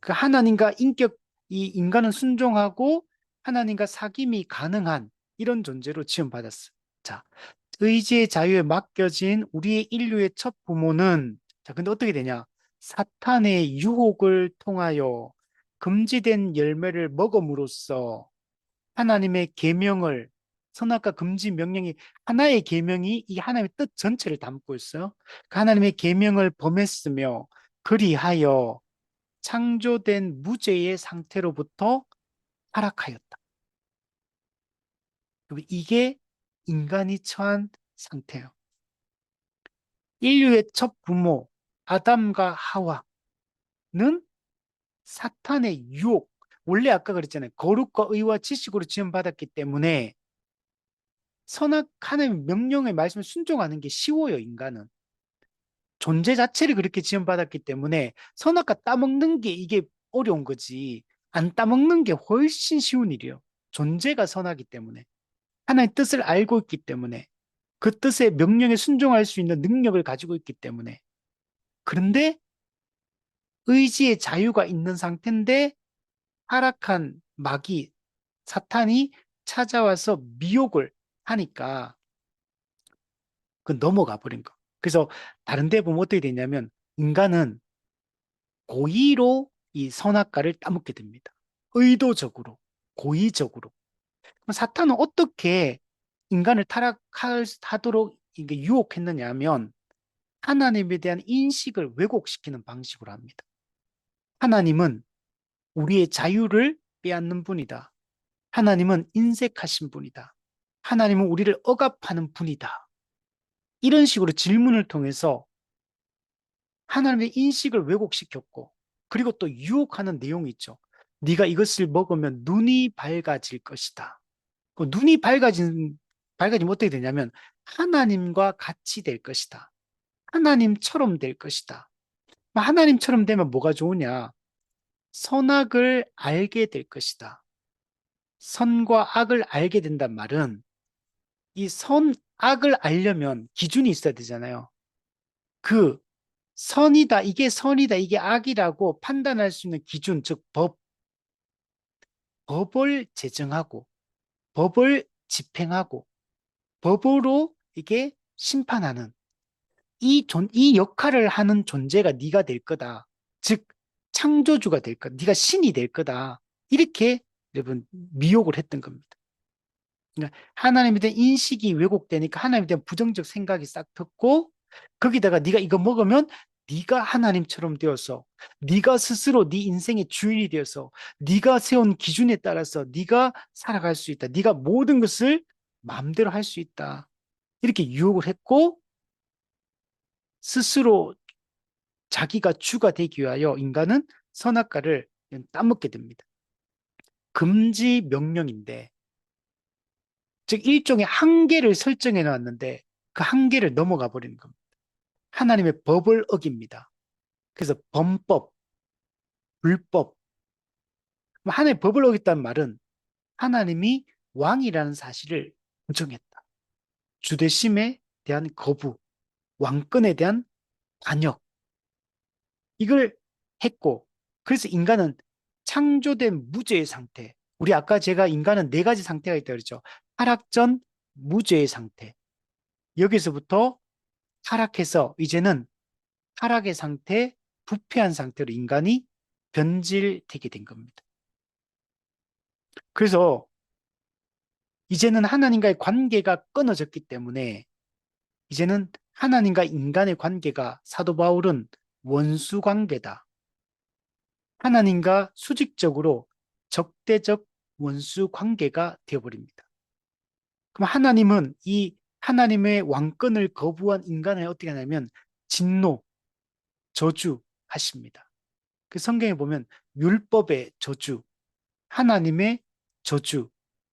그 하나님과 이 인간은 순종하고 하나님과 사귐이 가능한 이런 존재로 지음받았어요. 자, 의지의 자유에 맡겨진 우리의 인류의 첫 부모는, 자, 근데 어떻게 되냐? 사탄의 유혹을 통하여 금지된 열매를 먹음으로써 하나님의 계명을, 선악과 금지 명령이, 하나의 계명이 이 하나님의 뜻 전체를 담고 있어요. 그 하나님의 계명을 범했으며 그리하여 창조된 무죄의 상태로부터 타락하였다. 이게 인간이 처한 상태예요. 인류의 첫 부모 아담과 하와는 사탄의 유혹, 원래 아까 그랬잖아요. 거룩과 의와 지식으로 지음받았기 때문에 선악 하나님의 명령의 말씀을 순종하는 게 쉬워요, 인간은. 존재 자체를 그렇게 지음받았기 때문에 선악과 따먹는 게 이게 어려운 거지. 안 따먹는 게 훨씬 쉬운 일이에요. 존재가 선하기 때문에. 하나님의 뜻을 알고 있기 때문에. 그 뜻의 명령에 순종할 수 있는 능력을 가지고 있기 때문에. 그런데 의지의 자유가 있는 상태인데 타락한 마귀, 사탄이 찾아와서 미혹을 하니까 그 넘어가 버린 거. 그래서 다른 데 보면 어떻게 되냐면 인간은 고의로 이 선악과를 따먹게 됩니다. 의도적으로, 고의적으로. 그럼 사탄은 어떻게 인간을 타락하도록 이게 유혹했느냐 하면 하나님에 대한 인식을 왜곡시키는 방식으로 합니다. 하나님은 우리의 자유를 빼앗는 분이다. 하나님은 인색하신 분이다. 하나님은 우리를 억압하는 분이다. 이런 식으로 질문을 통해서 하나님의 인식을 왜곡시켰고, 그리고 또 유혹하는 내용이 있죠. 네가 이것을 먹으면 눈이 밝아질 것이다. 그 눈이 밝아지면 어떻게 되냐면 하나님과 같이 될 것이다. 하나님처럼 될 것이다. 하나님처럼 되면 뭐가 좋으냐? 선악을 알게 될 것이다. 선과 악을 알게 된단 말은 이 선악을 알려면 기준이 있어야 되잖아요. 그 이게 선이다, 이게 악이라고 판단할 수 있는 기준, 즉 법을 제정하고 법을 집행하고 법으로 이게 심판하는 이 역할을 하는 존재가 네가 될 거다. 즉 창조주가 될 거다. 네가 신이 될 거다. 이렇게 여러분 미혹을 했던 겁니다. 그러니까 하나님에 대한 인식이 왜곡되니까 하나님에 대한 부정적 생각이 싹 텄고 거기다가 네가 이거 먹으면 네가 하나님처럼 되어서 네가 스스로 네 인생의 주인이 되어서 네가 세운 기준에 따라서 네가 살아갈 수 있다. 네가 모든 것을 마음대로 할 수 있다. 이렇게 유혹을 했고 스스로 자기가 주가 되기 위하여 인간은 선악과를 따먹게 됩니다. 금지 명령인데 즉 일종의 한계를 설정해 놨는데 그 한계를 넘어가 버리는 겁니다. 하나님의 법을 어깁니다. 그래서 범법, 불법. 하나님의 법을 어겼다는 말은 하나님이 왕이라는 사실을 부정했다. 주대심에 대한 거부, 왕권에 대한 반역. 이걸 했고, 그래서 인간은 창조된 무죄의 상태. 우리 아까 제가 인간은 네 가지 상태가 있다고 그랬죠. 타락 전 무죄의 상태. 여기서부터 타락해서 이제는 타락의 상태, 부패한 상태로 인간이 변질되게 된 겁니다. 그래서 이제는 하나님과의 관계가 끊어졌기 때문에 이제는 하나님과 인간의 관계가 사도 바울은 원수 관계다. 하나님과 수직적으로 적대적 원수 관계가 되어버립니다. 그럼 하나님은 이 하나님의 왕권을 거부한 인간을 어떻게 하냐면 진노, 저주하십니다. 그 성경에 보면 율법의 저주, 하나님의 저주,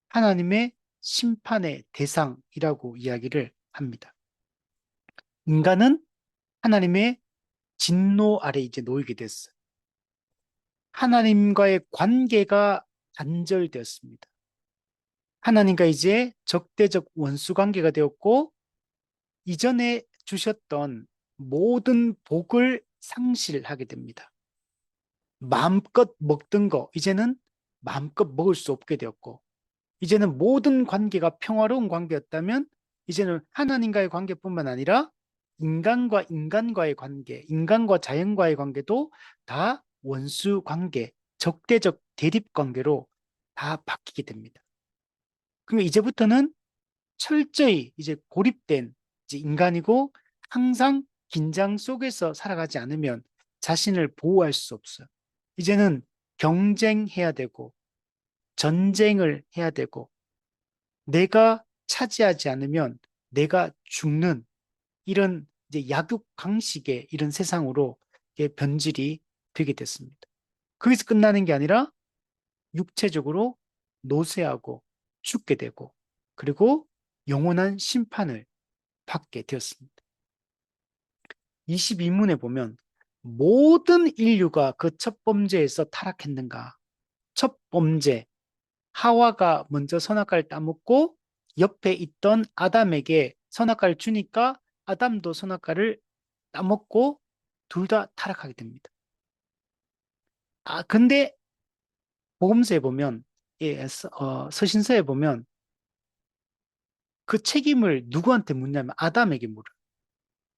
하나님의 심판의 대상이라고 이야기를 합니다. 인간은 하나님의 진노 아래 이제 놓이게 됐어요. 하나님과의 관계가 단절되었습니다. 하나님과 이제 적대적 원수 관계가 되었고, 이전에 주셨던 모든 복을 상실하게 됩니다. 마음껏 먹던 거, 이제는 마음껏 먹을 수 없게 되었고, 이제는 모든 관계가 평화로운 관계였다면, 이제는 하나님과의 관계뿐만 아니라 인간과 인간과의 관계, 인간과 자연과의 관계도 다 원수 관계, 적대적 대립 관계로 다 바뀌게 됩니다. 그러면 이제부터는 철저히 이제 고립된 이제 인간이고 항상 긴장 속에서 살아가지 않으면 자신을 보호할 수 없어요. 이제는 경쟁해야 되고 전쟁을 해야 되고 내가 차지하지 않으면 내가 죽는 이런 이제 약육강식의 이런 세상으로 변질이 되게 됐습니다. 거기서 끝나는 게 아니라 육체적으로 노쇠하고 죽게 되고 그리고 영원한 심판을 받게 되었습니다. 22문에 보면 모든 인류가 그 첫 범죄에서 타락했는가? 첫 범죄, 하와가 먼저 선악과를 따먹고 옆에 있던 아담에게 선악과를 주니까 아담도 선악과를 따먹고 둘 다 타락하게 됩니다. 근데 복음서에 보면, 서신서에 보면 그 책임을 누구한테 묻냐면 아담에게 물어요.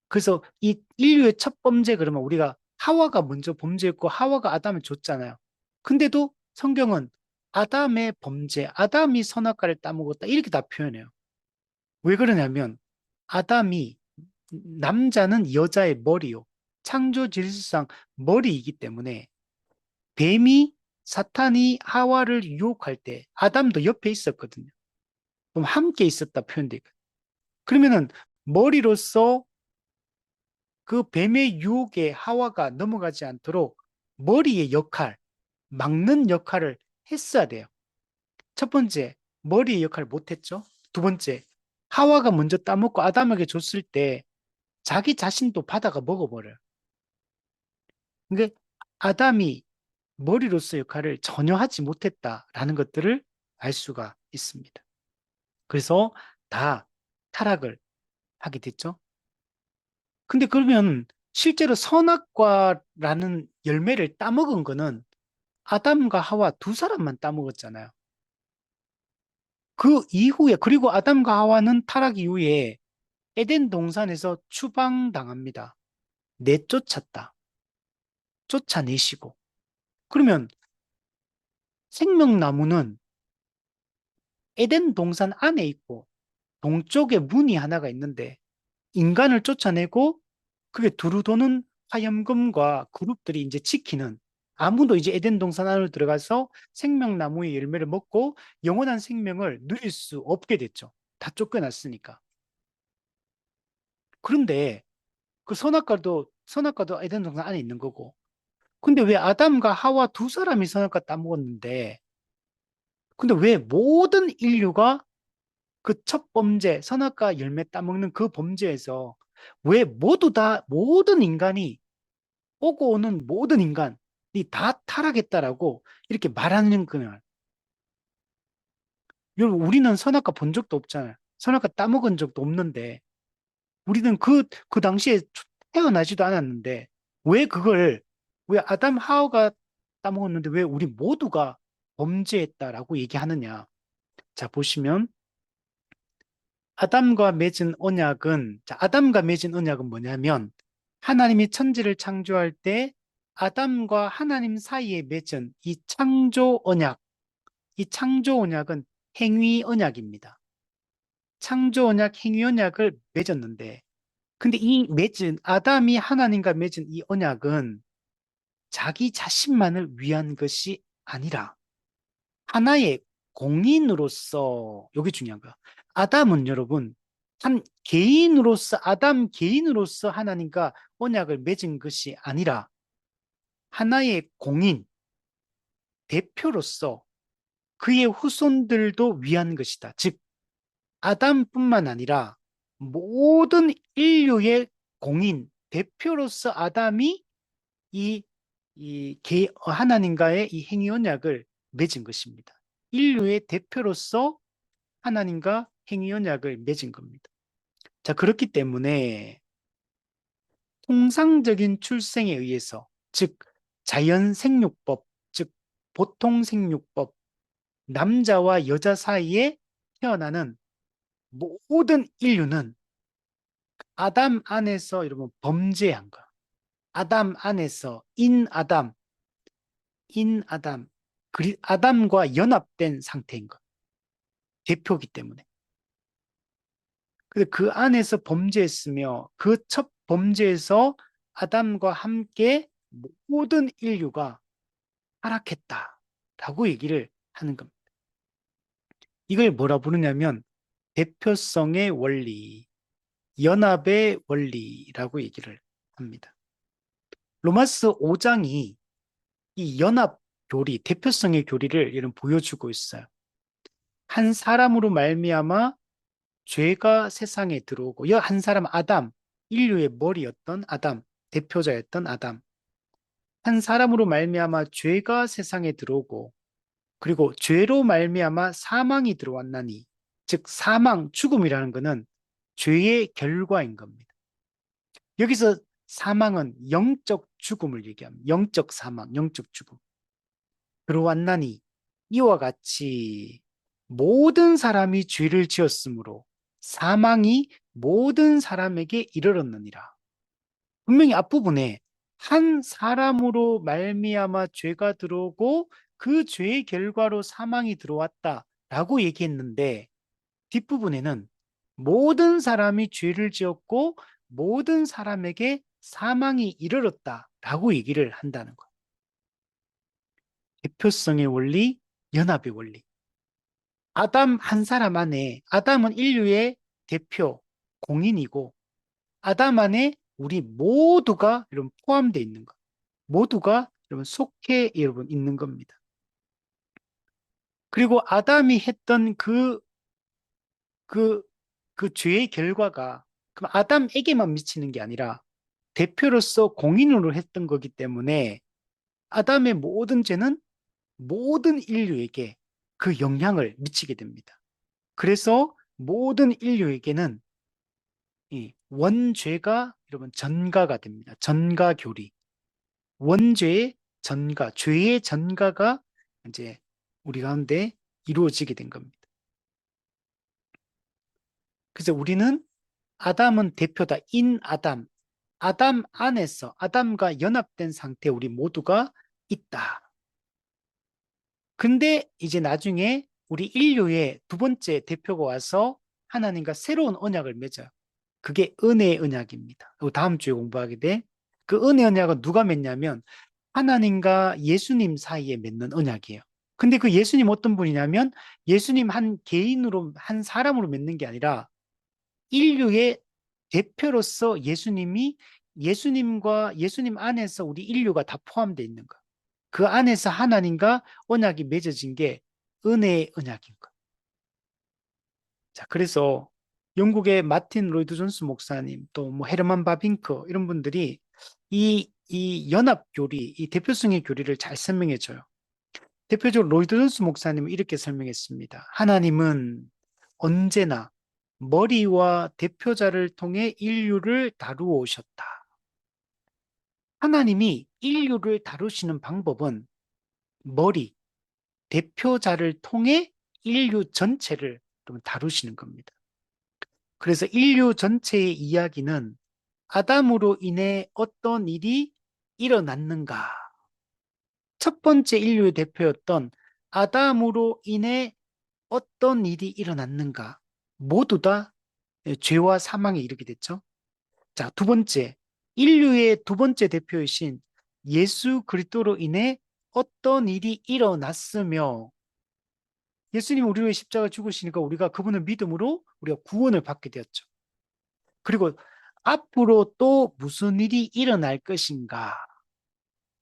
그래서 이 인류의 첫 범죄 그러면 우리가 하와가 먼저 범죄했고 하와가 아담을 줬잖아요. 근데도 성경은 아담의 범죄, 아담이 선악과를 따먹었다 이렇게 다 표현해요. 왜 그러냐면 아담이 남자는 여자의 머리요. 창조 질서상 머리이기 때문에 뱀이 사탄이 하와를 유혹할 때 아담도 옆에 있었거든요. 그럼 함께 있었다 표현돼 있거든요. 그러면은 머리로서 그 뱀의 유혹에 하와가 넘어가지 않도록 머리의 역할, 막는 역할을 했어야 돼요. 첫 번째, 머리의 역할을 못했죠. 두 번째, 하와가 먼저 따먹고 아담에게 줬을 때 자기 자신도 받아가 먹어버려요. 그러니까 아담이 머리로서 역할을 전혀 하지 못했다라는 것들을 알 수가 있습니다. 그래서 다 타락을 하게 됐죠. 근데 그러면 실제로 선악과라는 열매를 따먹은 거는 아담과 하와 두 사람만 따먹었잖아요. 그 이후에, 그리고 아담과 하와는 타락 이후에 에덴 동산에서 추방당합니다. 내쫓았다. 쫓아내시고. 그러면 생명나무는 에덴 동산 안에 있고 동쪽에 문이 하나가 있는데 인간을 쫓아내고 그게 두루 도는 화염금과 그룹들이 이제 지키는 아무도 이제 에덴 동산 안으로 들어가서 생명나무의 열매를 먹고 영원한 생명을 누릴 수 없게 됐죠. 다 쫓겨났으니까. 그런데 그 선악과도 에덴 동산 안에 있는 거고. 근데 왜 아담과 하와 두 사람이 선악과 따먹었는데 근데 왜 모든 인류가 그 첫 범죄, 선악과 열매 따먹는 그 범죄에서 왜 모두 다, 모든 인간이, 오고 오는 모든 인간이 다 타락했다라고 이렇게 말하는 거냐. 여러분, 우리는 선악과 본 적도 없잖아요. 선악과 따먹은 적도 없는데, 우리는 그 당시에 태어나지도 않았는데, 왜 그걸, 왜 아담 하와가 따먹었는데 왜 우리 모두가 범죄했다라고 얘기하느냐. 자, 보시면, 아담과 맺은 언약은 뭐냐면, 하나님이 천지를 창조할 때 아담과 하나님 사이에 맺은 이 창조 언약, 이 창조 언약은 행위 언약입니다. 창조 언약, 행위 언약을 맺었는데, 근데 이 맺은, 아담이 하나님과 맺은 이 언약은 자기 자신만을 위한 것이 아니라 하나의 공인으로서, 여기 중요한 거야. 아담은 여러분, 한 개인으로서, 아담 개인으로서 하나님과 언약을 맺은 것이 아니라 하나의 공인, 대표로서 그의 후손들도 위한 것이다. 즉, 아담뿐만 아니라 모든 인류의 공인, 대표로서 아담이 이, 하나님과의 이 행위 언약을 맺은 것입니다. 인류의 대표로서 하나님과 행위 언약을 맺은 겁니다. 자, 그렇기 때문에 통상적인 출생에 의해서, 즉, 자연 생육법, 즉, 보통 생육법, 남자와 여자 사이에 태어나는 모든 인류는 아담 안에서 여러분 범죄한 거. 아담 안에서 인 아담, 아담과 연합된 상태인 것. 대표기 때문에. 근데 그 안에서 범죄했으며 그 첫 범죄에서 아담과 함께 모든 인류가 타락했다라고 얘기를 하는 겁니다. 이걸 뭐라 부르냐면 대표성의 원리, 연합의 원리라고 얘기를 합니다. 로마스 5장이 이 연합 교리, 대표성의 교리를 이런 보여주고 있어요. 한 사람으로 말미암아 죄가 세상에 들어오고, 한 사람 아담, 인류의 머리였던 아담, 대표자였던 아담. 한 사람으로 말미암아 죄가 세상에 들어오고, 그리고 죄로 말미암아 사망이 들어왔나니, 즉 사망, 죽음이라는 것은 죄의 결과인 겁니다. 여기서 사망은 영적 죽음을 얘기합니다. 영적 사망, 영적 죽음. 들어왔나니 이와 같이 모든 사람이 죄를 지었으므로 사망이 모든 사람에게 이르렀느니라. 분명히 앞부분에 한 사람으로 말미암아 죄가 들어오고 그 죄의 결과로 사망이 들어왔다라고 얘기했는데 뒷부분에는 모든 사람이 죄를 지었고 모든 사람에게 사망이 이르렀다라고 얘기를 한다는 거예요. 대표성의 원리, 연합의 원리. 아담 한 사람 안에, 아담은 인류의 대표, 공인이고, 아담 안에 우리 모두가 여러분 포함되어 있는 것. 모두가 여러분 속해 여러분 있는 겁니다. 그리고 아담이 했던 그, 그 죄의 결과가 그럼 아담에게만 미치는 게 아니라 대표로서 공인으로 했던 거기 때문에 아담의 모든 죄는 모든 인류에게 그 영향을 미치게 됩니다. 그래서 모든 인류에게는 이 원죄가 여러분 전가가 됩니다. 전가 교리. 원죄의 전가, 죄의 전가가 이제 우리 가운데 이루어지게 된 겁니다. 그래서 우리는 아담은 대표다. 인 아담. 아담 안에서 아담과 연합된 상태 우리 모두가 있다. 근데 이제 나중에 우리 인류의 두 번째 대표가 와서 하나님과 새로운 언약을 맺어요. 그게 은혜의 언약입니다. 다음 주에 공부하게 돼. 그 은혜 언약은 누가 맺냐면 하나님과 예수님 사이에 맺는 언약이에요. 근데 그 예수님 어떤 분이냐면 예수님 한 개인으로, 한 사람으로 맺는 게 아니라 인류의 대표로서 예수님과 예수님 안에서 우리 인류가 다 포함되어 있는 거. 그 안에서 하나님과 언약이 맺어진 게 은혜의 언약인 거. 자, 그래서 영국의 마틴 로이드 존스 목사님, 또 뭐 헤르만 바빙크 이런 분들이 이 연합 교리, 이 대표성의 교리를 잘 설명해 줘요. 대표적으로 로이드 존스 목사님은 이렇게 설명했습니다. 하나님은 언제나 머리와 대표자를 통해 인류를 다루어 오셨다. 하나님이 인류를 다루시는 방법은 머리, 대표자를 통해 인류 전체를 다루시는 겁니다. 그래서 인류 전체의 이야기는 아담으로 인해 어떤 일이 일어났는가? 첫 번째 인류의 대표였던 아담으로 인해 어떤 일이 일어났는가? 모두 다 죄와 사망에 이르게 됐죠. 자, 두 번째, 인류의 두 번째 대표이신 예수 그리스도로 인해 어떤 일이 일어났으며 예수님 우리 위해 십자가 죽으시니까 우리가 그분을 믿음으로 우리가 구원을 받게 되었죠. 그리고 앞으로 또 무슨 일이 일어날 것인가?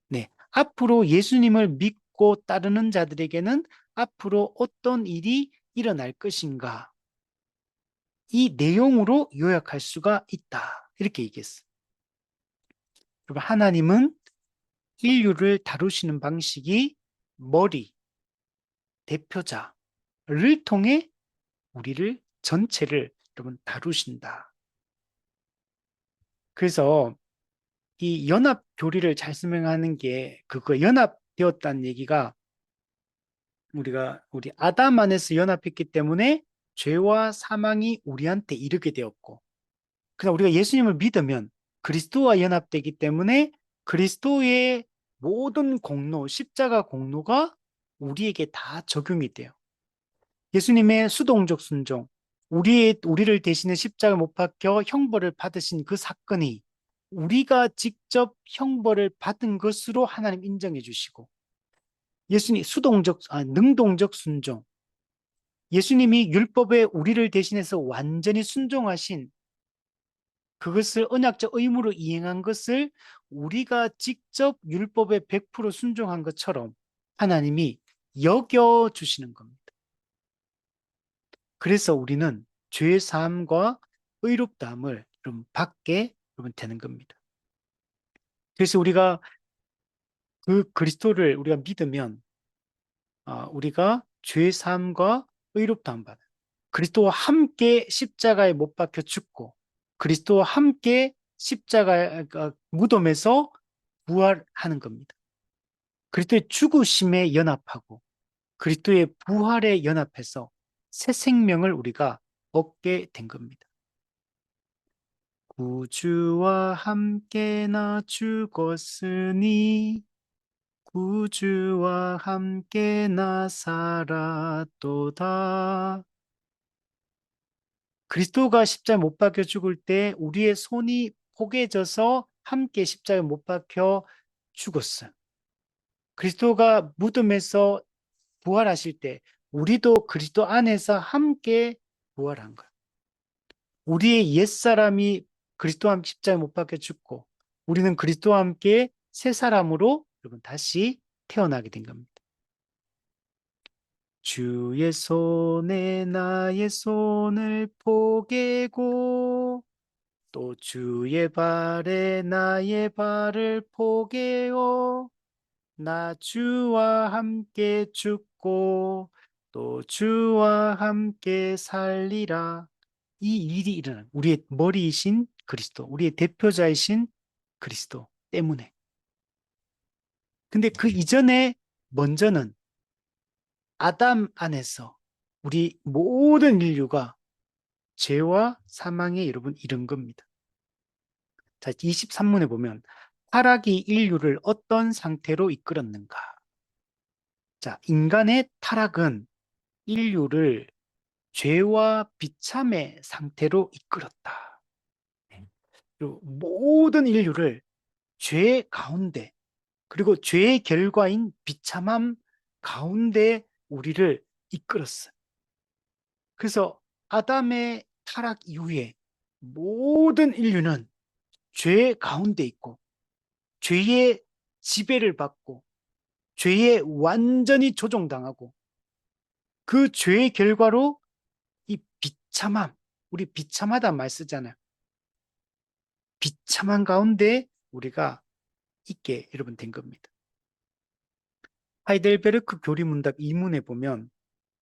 네, 앞으로 예수님을 믿고 따르는 자들에게는 앞으로 어떤 일이 일어날 것인가? 이 내용으로 요약할 수가 있다. 이렇게 얘기했어요. 그리고 하나님은 인류를 다루시는 방식이 머리, 대표자를 통해 우리를 전체를 여러분 다루신다. 그래서 이 연합 교리를 잘 설명하는 게 그거 연합되었다는 얘기가 우리 아담 안에서 연합했기 때문에 죄와 사망이 우리한테 이르게 되었고, 그래서 우리가 예수님을 믿으면 그리스도와 연합되기 때문에 그리스도의 모든 공로, 십자가 공로가 우리에게 다 적용이 돼요. 예수님의 수동적 순종, 우리를 대신해 십자가 못 박혀 형벌을 받으신 그 사건이 우리가 직접 형벌을 받은 것으로 하나님 인정해 주시고, 예수님 능동적 순종, 예수님이 율법에 우리를 대신해서 완전히 순종하신 그것을 언약적 의무로 이행한 것을 우리가 직접 율법에 100% 순종한 것처럼 하나님이 여겨주시는 겁니다. 그래서 우리는 죄 사함과 의롭다함을 좀 받게 되는 겁니다. 그래서 우리가 그 그리스도를 우리가 믿으면 우리가 죄 사함과 의롭다함 받아요. 그리스도와 함께 십자가에 못 박혀 죽고 그리스도와 함께 십자가 무덤에서 부활하는 겁니다. 그리스도의 죽으심에 연합하고 그리스도의 부활에 연합해서 새 생명을 우리가 얻게 된 겁니다. 구주와 함께 나 죽었으니 구주와 함께 나 살았도다. 그리스도가 십자가에 못 박혀 죽을 때 우리의 손이 포개져서 함께 십자가에 못 박혀 죽었어요. 그리스도가 무덤에서 부활하실 때 우리도 그리스도 안에서 함께 부활한 거예요. 우리의 옛사람이 그리스도와 함께 십자가에 못 박혀 죽고 우리는 그리스도와 함께 새 사람으로 여러분 다시 태어나게 된 겁니다. 주의 손에 나의 손을 포개고 또 주의 발에 나의 발을 포개어 나 주와 함께 죽고 또 주와 함께 살리라. 이 일이 일어난 우리의 머리이신 그리스도, 우리의 대표자이신 그리스도 때문에. 근데 그 이전에 먼저는 아담 안에서 우리 모든 인류가 죄와 사망에 여러분 이른 겁니다. 자, 23문에 보면 타락이 인류를 어떤 상태로 이끌었는가? 자, 인간의 타락은 인류를 죄와 비참의 상태로 이끌었다. 네. 그리고 모든 인류를 죄 가운데 그리고 죄의 결과인 비참함 가운데 우리를 이끌었어요. 그래서 아담의 타락 이후에 모든 인류는 죄 가운데 있고 죄의 지배를 받고 죄에 완전히 조종당하고 그 죄의 결과로 이 비참함, 우리 비참하다 말 쓰잖아요. 비참한 가운데 우리가 있게 여러분 된 겁니다. 하이델베르크 교리문답 2문에 보면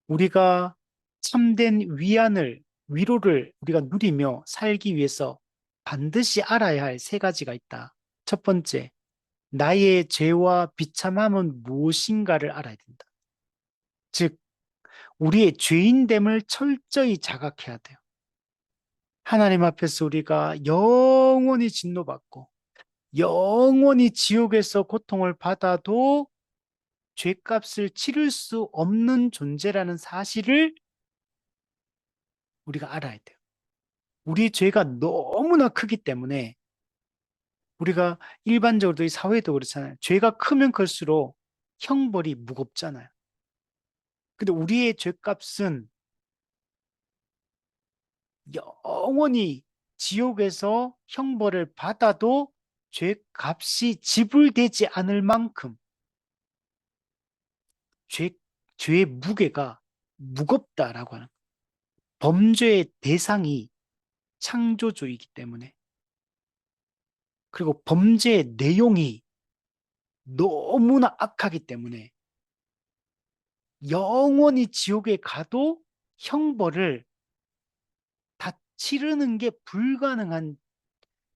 우리가 참된 위로를 우리가 누리며 살기 위해서 반드시 알아야 할 세 가지가 있다. 첫 번째, 나의 죄와 비참함은 무엇인가를 알아야 된다. 즉, 우리의 죄인됨을 철저히 자각해야 돼요. 하나님 앞에서 우리가 영원히 진노받고 영원히 지옥에서 고통을 받아도 죄값을 치를 수 없는 존재라는 사실을 우리가 알아야 돼요. 우리의 죄가 너무나 크기 때문에 우리가 일반적으로 이 사회도 그렇잖아요. 죄가 크면 클수록 형벌이 무겁잖아요. 근데 우리의 죄값은 영원히 지옥에서 형벌을 받아도 죄값이 지불되지 않을 만큼 죄, 죄의 무게가 무겁다라고 하는 거예요. 범죄의 대상이 창조주이기 때문에 그리고 범죄의 내용이 너무나 악하기 때문에 영원히 지옥에 가도 형벌을 다 치르는 게 불가능한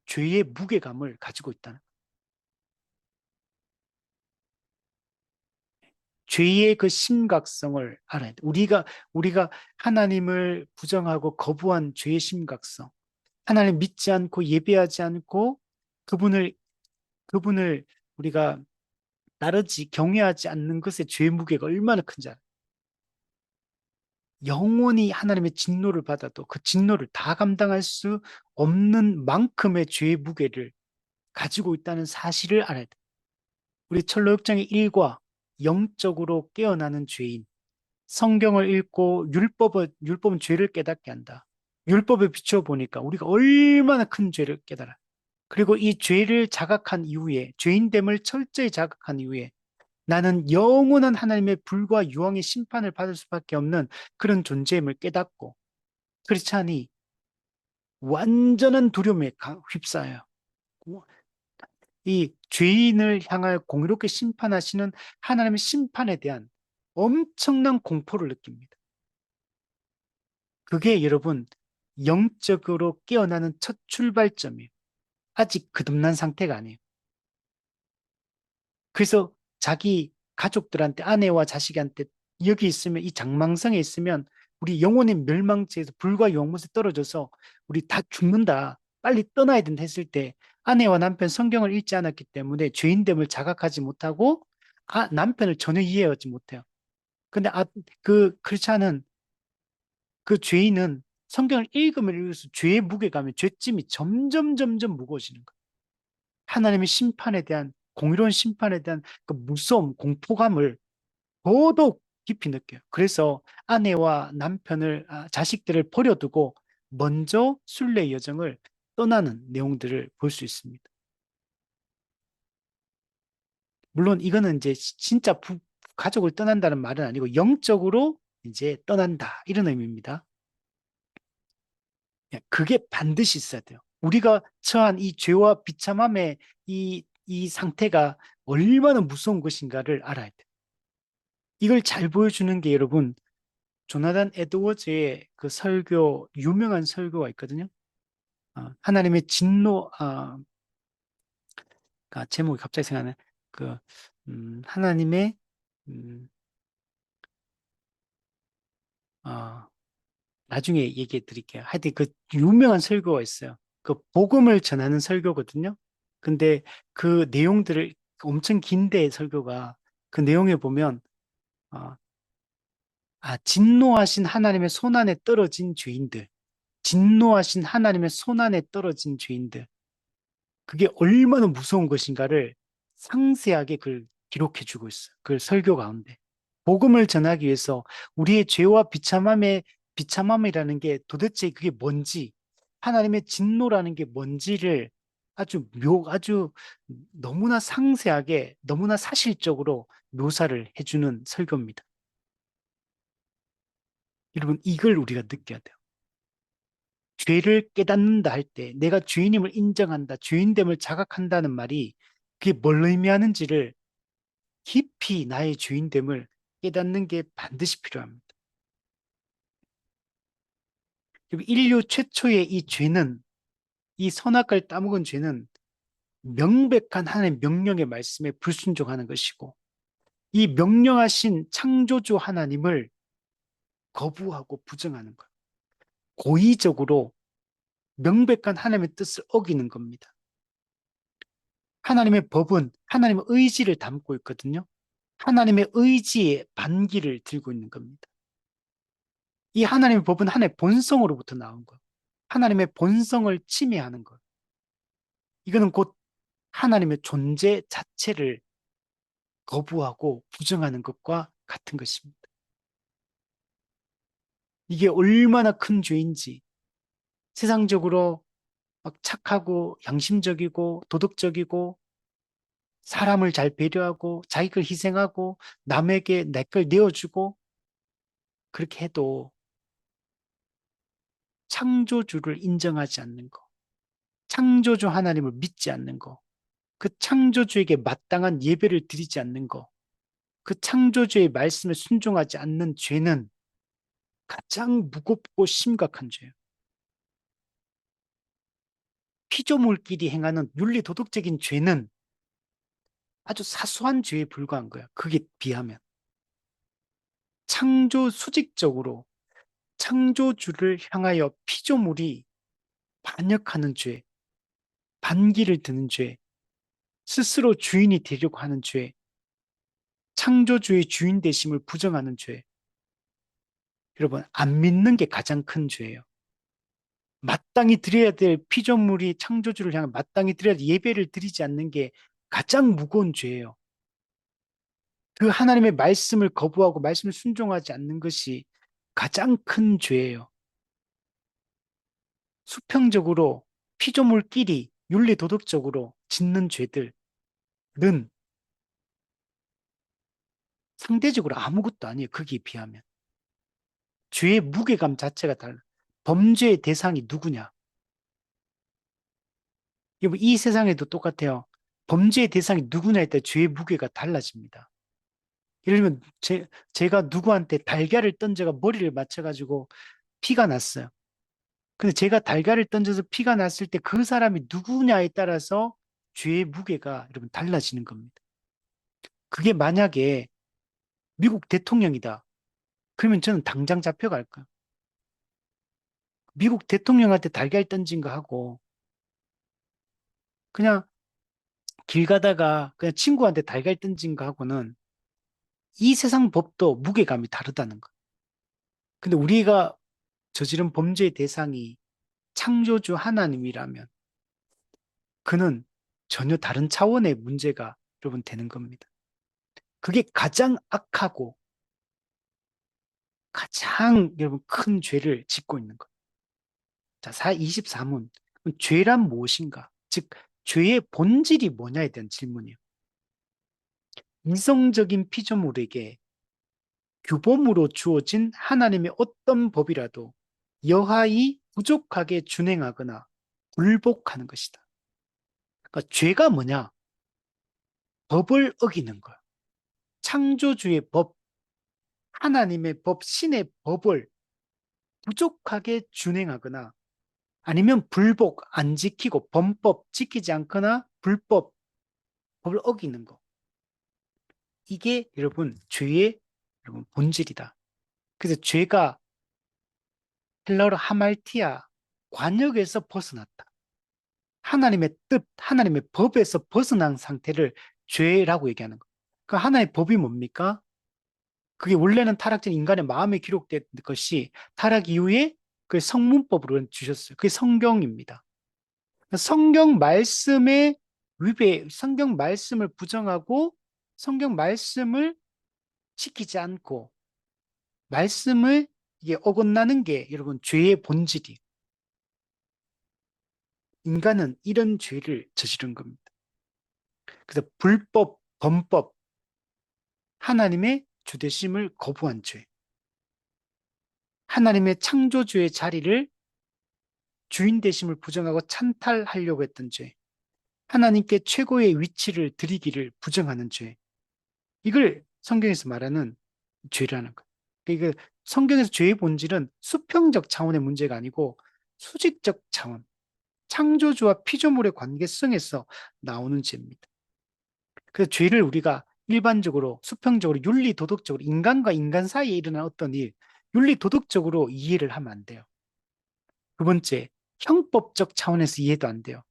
죄의 무게감을 가지고 있다는 거예요. 죄의 그 심각성을 알아야 돼. 우리가 하나님을 부정하고 거부한 죄의 심각성. 하나님 믿지 않고 예배하지 않고 그분을 그분을 우리가 따르지 경외하지 않는 것의 죄의 무게가 얼마나 큰지 알아요. 영원히 하나님의 진노를 받아도 그 진노를 다 감당할 수 없는 만큼의 죄의 무게를 가지고 있다는 사실을 알아야 돼. 우리 철로역정의 일과 영적으로 깨어나는 죄인, 성경을 읽고 율법은 죄를 깨닫게 한다. 율법에 비추어 보니까 우리가 얼마나 큰 죄를 깨달아. 그리고 이 죄를 자각한 이후에, 죄인됨을 철저히 자각한 이후에 나는 영원한 하나님의 불과 유황의 심판을 받을 수밖에 없는 그런 존재임을 깨닫고 크리스찬이 완전한 두려움에 휩싸여요. 이 죄인을 향하여 공의롭게 심판하시는 하나님의 심판에 대한 엄청난 공포를 느낍니다. 그게 여러분 영적으로 깨어나는 첫 출발점이에요. 아직 거듭난 상태가 아니에요. 그래서 자기 가족들한테 아내와 자식한테 여기 있으면 이 장망성에 있으면 우리 영혼의 멸망지에서 불과 영못에 떨어져서 우리 다 죽는다. 빨리 떠나야 된다 했을 때 아내와 남편 성경을 읽지 않았기 때문에 죄인됨을 자각하지 못하고 남편을 전혀 이해하지 못해요. 근데 그렇지 않은 그 죄인은 성경을 읽으면 읽을수록 죄의 무게감이 죄짐이 점점 무거워지는 거예요. 하나님의 심판에 대한 공의로운 심판에 대한 그 무서움, 공포감을 더더욱 깊이 느껴요. 그래서 아내와 남편을, 자식들을 버려두고 먼저 순례 여정을 떠나는 내용들을 볼 수 있습니다. 물론 이거는 이제 진짜 가족을 떠난다는 말은 아니고 영적으로 이제 떠난다 이런 의미입니다. 그게 반드시 있어야 돼요. 우리가 처한 이 죄와 비참함의 이 상태가 얼마나 무서운 것인가를 알아야 돼요. 이걸 잘 보여주는 게 여러분, 조나단 에드워즈의 그 설교, 유명한 설교가 있거든요. 하나님의 진노, 제목이 갑자기 생각나네. 그, 하나님의, 음, 어, 나중에 얘기해 드릴게요. 하여튼 그 유명한 설교가 있어요. 그 복음을 전하는 설교거든요. 근데 그 내용들을 엄청 긴데 설교가 그 내용에 보면 어, 진노하신 하나님의 손안에 떨어진 죄인들, 진노하신 하나님의 손안에 떨어진 죄인들, 그게 얼마나 무서운 것인가를 상세하게 그걸 기록해 주고 있어요. 그 설교 가운데. 복음을 전하기 위해서 우리의 죄와 비참함이라는 게 도대체 그게 뭔지, 하나님의 진노라는 게 뭔지를 아주 너무나 상세하게, 너무나 사실적으로 묘사를 해주는 설교입니다. 여러분, 이걸 우리가 느껴야 돼요. 죄를 깨닫는다 할 때, 내가 죄인임을 인정한다, 죄인됨을 자각한다는 말이 그게 뭘 의미하는지를 깊이 나의 죄인됨을 깨닫는 게 반드시 필요합니다. 인류 최초의 이 죄는, 이 선악과를 따먹은 죄는 명백한 하나님의 명령의 말씀에 불순종하는 것이고, 이 명령하신 창조주 하나님을 거부하고 부정하는 것. 고의적으로 명백한 하나님의 뜻을 어기는 겁니다. 하나님의 법은 하나님의 의지를 담고 있거든요. 하나님의 의지의 반기를 들고 있는 겁니다. 이 하나님의 법은 하나님의 본성으로부터 나온 거예요. 하나님의 본성을 침해하는 것. 이거는 곧 하나님의 존재 자체를 거부하고 부정하는 것과 같은 것입니다. 이게 얼마나 큰 죄인지 세상적으로 막 착하고 양심적이고 도덕적이고 사람을 잘 배려하고 자기 걸 희생하고 남에게 내 걸 내어주고 그렇게 해도 창조주를 인정하지 않는 거, 창조주 하나님을 믿지 않는 거, 그 창조주에게 마땅한 예배를 드리지 않는 거, 그 창조주의 말씀에 순종하지 않는 죄는 가장 무겁고 심각한 죄예요. 피조물끼리 행하는 윤리도덕적인 죄는 아주 사소한 죄에 불과한 거야. 그게 비하면. 창조 수직적으로 창조주를 향하여 피조물이 반역하는 죄, 반기를 드는 죄, 스스로 주인이 되려고 하는 죄, 창조주의 주인 되심을 부정하는 죄. 여러분, 안 믿는 게 가장 큰 죄예요. 마땅히 드려야 될 피조물이 창조주를 향해 마땅히 드려야 될 예배를 드리지 않는 게 가장 무거운 죄예요. 그 하나님의 말씀을 거부하고 말씀을 순종하지 않는 것이 가장 큰 죄예요. 수평적으로 피조물끼리 윤리도덕적으로 짓는 죄들은 상대적으로 아무것도 아니에요. 거기에 비하면. 죄의 무게감 자체가 달라. 범죄의 대상이 누구냐? 이 세상에도 똑같아요. 범죄의 대상이 누구냐에 따라 죄의 무게가 달라집니다. 예를 들면 제가 누구한테 달걀을 던져가 머리를 맞춰가지고 피가 났어요. 근데 제가 달걀을 던져서 피가 났을 때 그 사람이 누구냐에 따라서 죄의 무게가 여러분 달라지는 겁니다. 그게 만약에 미국 대통령이다. 그러면 저는 당장 잡혀갈 거예요. 미국 대통령한테 달걀 던진 거 하고 그냥 길 가다가 그냥 친구한테 달걀 던진 거 하고는 이 세상 법도 무게감이 다르다는 거. 근데 우리가 저지른 범죄의 대상이 창조주 하나님이라면 그는 전혀 다른 차원의 문제가 여러분 되는 겁니다. 그게 가장 악하고 가장 여러분 큰 죄를 짓고 있는 것. 자, 24문. 죄란 무엇인가? 즉, 죄의 본질이 뭐냐에 대한 질문이에요. 이성적인 피조물에게 규범으로 주어진 하나님의 어떤 법이라도 여하히 부족하게 준행하거나 굴복하는 것이다. 그러니까 죄가 뭐냐? 법을 어기는 거야. 창조주의 법, 하나님의 법, 신의 법을 부족하게 준행하거나 아니면 불복, 안 지키고 범법 지키지 않거나 불법, 법을 어기는 거. 이게 여러분 죄의 여러분 본질이다. 그래서 죄가 헬라어로 하말티아, 관역에서 벗어났다. 하나님의 뜻, 하나님의 법에서 벗어난 상태를 죄라고 얘기하는 거. 그 하나의 법이 뭡니까? 그게 원래는 타락된 인간의 마음에 기록된 것이 타락 이후에 그 성문법으로 주셨어요. 그게 성경입니다. 성경 말씀에 위배, 성경 말씀을 부정하고 성경 말씀을 지키지 않고 말씀을 이게 어긋나는 게 여러분 죄의 본질이. 인간은 이런 죄를 저지른 겁니다. 그래서 불법, 범법, 하나님의 주되심을 거부한 죄, 하나님의 창조주의 자리를 주인 되심을 부정하고 찬탈하려고 했던 죄, 하나님께 최고의 위치를 드리기를 부정하는 죄, 이걸 성경에서 말하는 죄라는 거예요. 그러니까 성경에서 죄의 본질은 수평적 차원의 문제가 아니고 수직적 차원, 창조주와 피조물의 관계성에서 나오는 죄입니다. 그래서 죄를 우리가 일반적으로 수평적으로 윤리 도덕적으로 인간과 인간 사이에 일어난 어떤 일, 윤리 도덕적으로 이해를 하면 안 돼요. 두 번째, 형법적 차원에서 이해도 안 돼요.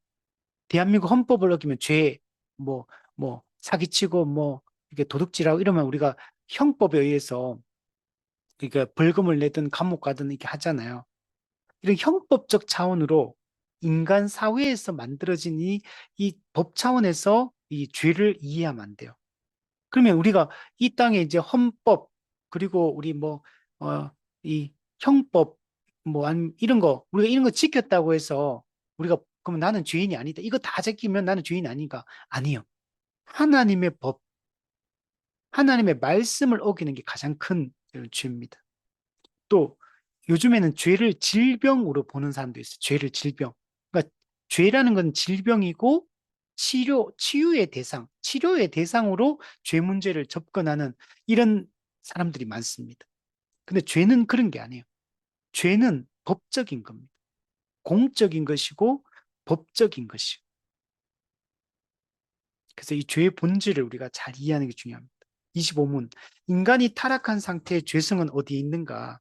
대한민국 헌법을 어기면 죄, 뭐, 사기치고, 이게 도둑질하고 이러면 우리가 형법에 의해서 그러니까 벌금을 내든 감옥 가든 이렇게 하잖아요. 이런 형법적 차원으로 인간 사회에서 만들어진 이 법 차원에서 이 죄를 이해하면 안 돼요. 그러면 우리가 이 땅에 이제 헌법, 그리고 우리 뭐, 이 형법, 뭐, 이런 거, 우리가 이런 거 지켰다고 해서 우리가, 그러면 나는 죄인이 아니다. 이거 다 지키면 나는 죄인이 아닌가? 아니요. 하나님의 법, 하나님의 말씀을 어기는 게 가장 큰 죄입니다. 또 요즘에는 죄를 질병으로 보는 사람도 있어요. 죄를 질병. 그러니까 죄라는 건 질병이고 치유의 대상, 치료의 대상으로 죄 문제를 접근하는 이런 사람들이 많습니다. 근데 죄는 그런 게 아니에요. 죄는 법적인 겁니다. 공적인 것이고 법적인 것이고. 그래서 이 죄의 본질을 우리가 잘 이해하는 게 중요합니다. 25문. 인간이 타락한 상태의 죄성은 어디에 있는가?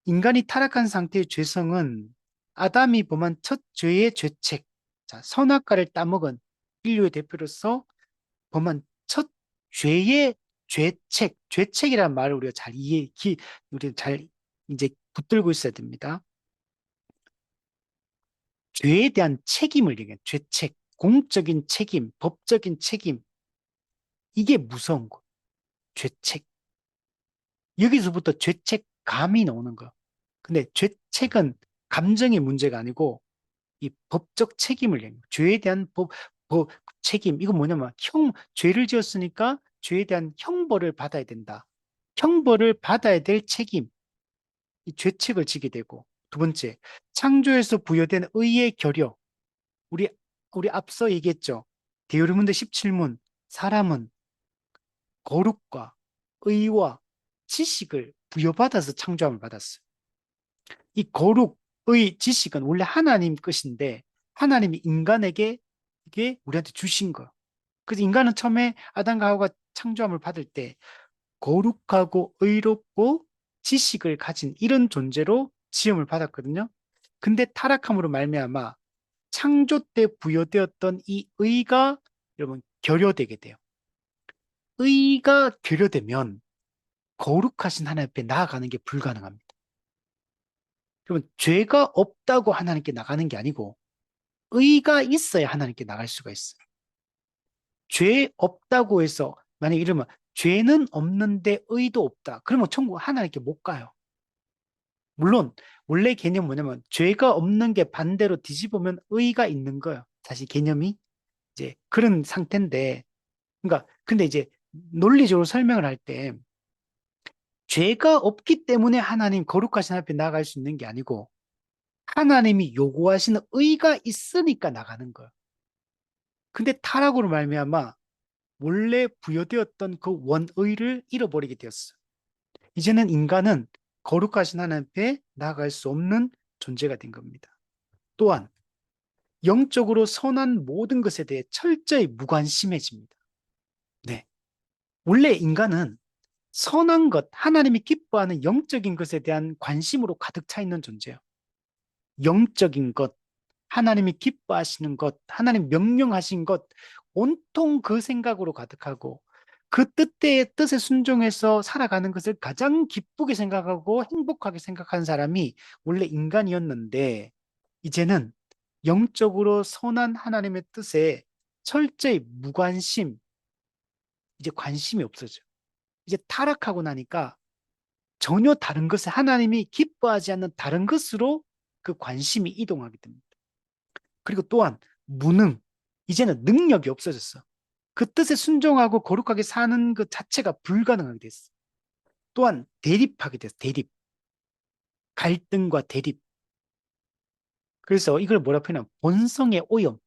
인간이 타락한 상태의 죄성은 아담이 범한 첫 죄의 죄책, 자, 선악과를 따먹은 인류의 대표로서 범한 첫 죄의 죄책, 죄책이라는 말을 우리가 잘 우리가 잘 이제 붙들고 있어야 됩니다. 죄에 대한 책임을 얘기해요. 죄책, 공적인 책임, 법적인 책임. 이게 무서운 거. 죄책. 여기서부터 죄책감이 나오는 거. 근데 죄책은 감정의 문제가 아니고 이 법적 책임을 얘기해요. 죄에 대한 법 책임. 이건 뭐냐면 죄를 지었으니까 죄에 대한 형벌을 받아야 된다. 형벌을 받아야 될 책임. 이 죄책을 지게 되고. 두 번째, 창조에서 부여된 의의 결여. 우리 우리 앞서 얘기했죠. 디오르문드 17문. 사람은 거룩과 의와 지식을 부여받아서 창조함을 받았어요. 이 거룩의 지식은 원래 하나님 것인데 하나님이 인간에게 이게 우리한테 주신 거예요. 그래서 인간은 처음에 아담과 하와가 창조함을 받을 때 거룩하고 의롭고 지식을 가진 이런 존재로 지음을 받았거든요. 근데 타락함으로 말미암아 창조 때 부여되었던 이 의가 여러분 결여되게 돼요. 의가 결여되면 거룩하신 하나님 앞에 나아가는 게 불가능합니다. 그러면 죄가 없다고 하나님께 나가는 게 아니고 의가 있어야 하나님께 나갈 수가 있어요. 죄 없다고 해서 만약 이러면 죄는 없는데 의도 없다. 그러면 천국 하나님께 못 가요. 물론 원래 개념 뭐냐면 죄가 없는 게 반대로 뒤집으면 의가 있는 거예요. 사실 개념이 이제 그런 상태인데 그러니까 근데 이제 논리적으로 설명을 할 때 죄가 없기 때문에 하나님 거룩하신 앞에 나아갈 수 있는 게 아니고 하나님이 요구하시는 의가 있으니까 나가는 거예요. 근데 타락으로 말미암아 원래 부여되었던 그 원의를 잃어버리게 되었어. 이제는 인간은 거룩하신 하나님 앞에 나아갈 수 없는 존재가 된 겁니다. 또한 영적으로 선한 모든 것에 대해 철저히 무관심해집니다. 네. 원래 인간은 선한 것, 하나님이 기뻐하는 영적인 것에 대한 관심으로 가득 차 있는 존재예요. 영적인 것, 하나님이 기뻐하시는 것, 하나님 명령하신 것, 온통 그 생각으로 가득하고 그 뜻에 순종해서 살아가는 것을 가장 기쁘게 생각하고 행복하게 생각하는 사람이 원래 인간이었는데 이제는 영적으로 선한 하나님의 뜻에 철저히 무관심, 이제 관심이 없어져요. 이제 타락하고 나니까 전혀 다른 것을 하나님이 기뻐하지 않는 다른 것으로 그 관심이 이동하게 됩니다. 그리고 또한 무능, 이제는 능력이 없어졌어. 그 뜻에 순종하고 거룩하게 사는 것 자체가 불가능하게 됐어. 또한 대립하게 됐어. 대립. 갈등과 대립. 그래서 이걸 뭐라 표현하면 본성의 오염.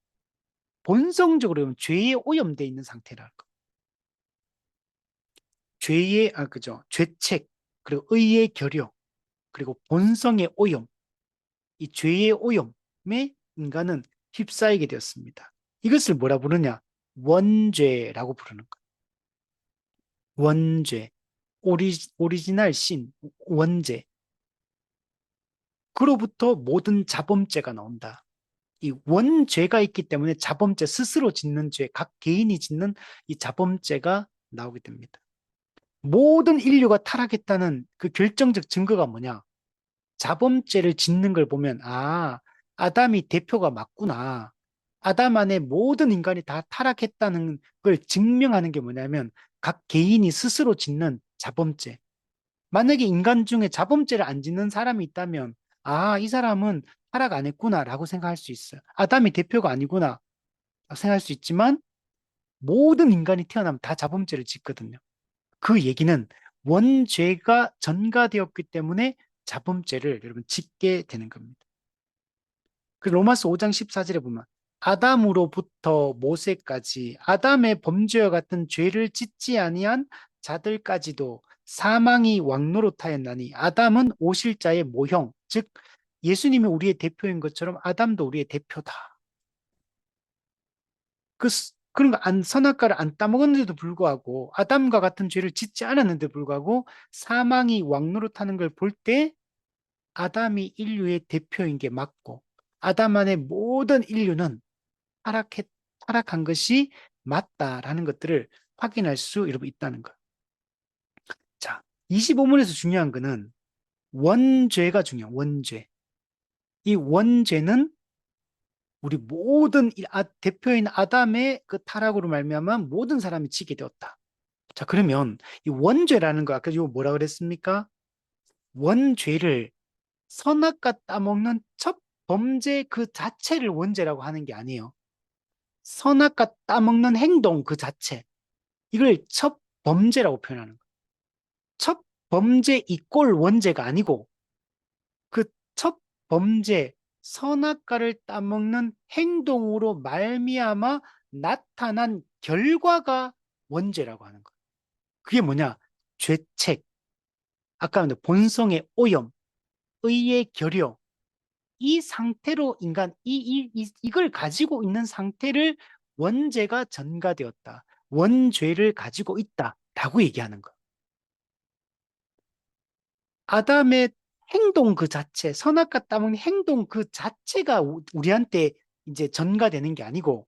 본성적으로 보면 죄에 오염되어 있는 상태랄까. 그죠. 죄책, 그리고 의의 결여, 그리고 본성의 오염. 이 죄의 오염에 인간은 휩싸이게 되었습니다. 이것을 뭐라 부르냐? 원죄라고 부르는 거예요. 원죄. 오리지널 신, 원죄. 그로부터 모든 자범죄가 나온다. 이 원죄가 있기 때문에 자범죄, 스스로 짓는 죄, 각 개인이 짓는 이 자범죄가 나오게 됩니다. 모든 인류가 타락했다는 그 결정적 증거가 뭐냐? 자범죄를 짓는 걸 보면, 아, 아담이 대표가 맞구나. 아담 안에 모든 인간이 다 타락했다는 걸 증명하는 게 뭐냐면, 각 개인이 스스로 짓는 자범죄. 만약에 인간 중에 자범죄를 안 짓는 사람이 있다면, 아, 이 사람은 타락 안 했구나라고 생각할 수 있어요. 아담이 대표가 아니구나 생각할 수 있지만, 모든 인간이 태어나면 다 자범죄를 짓거든요. 그 얘기는 원죄가 전가되었기 때문에 자범죄를 여러분 짓게 되는 겁니다. 그 로마서 5장 14절에 보면 아담으로부터 모세까지 아담의 범죄와 같은 죄를 짓지 아니한 자들까지도 사망이 왕노릇하였나니 아담은 오실 자의 모형, 즉 예수님이 우리의 대표인 것처럼 아담도 우리의 대표다. 그런 거 선악과를 안 따먹었는데도 불구하고 아담과 같은 죄를 짓지 않았는데도 불구하고 사망이 왕노릇하는 걸 볼 때 아담이 인류의 대표인 게 맞고 아담 안의 모든 인류는 타락했, 타락한 것이 맞다라는 것들을 확인할 수 여러분 있다는 거예요. 자, 25문에서 중요한 거는 원죄가 중요해요. 원죄. 이 원죄는 우리 모든 대표인 아담의 그 타락으로 말미암아 모든 사람이 지게 되었다. 자, 그러면 이 원죄라는 거 아까 이거 뭐라 그랬습니까? 원죄를 선악과 따먹는 첫 범죄 그 자체를 원죄라고 하는 게 아니에요. 선악과 따먹는 행동 그 자체. 이걸 첫 범죄라고 표현하는 거예요. 첫 범죄 이꼴 원죄가 아니고 그 첫 범죄 선악과를 따먹는 행동으로 말미암아 나타난 결과가 원죄라고 하는 거예요. 그게 뭐냐? 죄책, 아까 말한 본성의 오염, 의의 결여, 이 상태로 인간, 이걸 가지고 있는 상태를 원죄가 전가되었다. 원죄를 가지고 있다라고 얘기하는 거예요. 아담의 행동 그 자체, 선악과 따먹는 행동 그 자체가 우리한테 이제 전가되는 게 아니고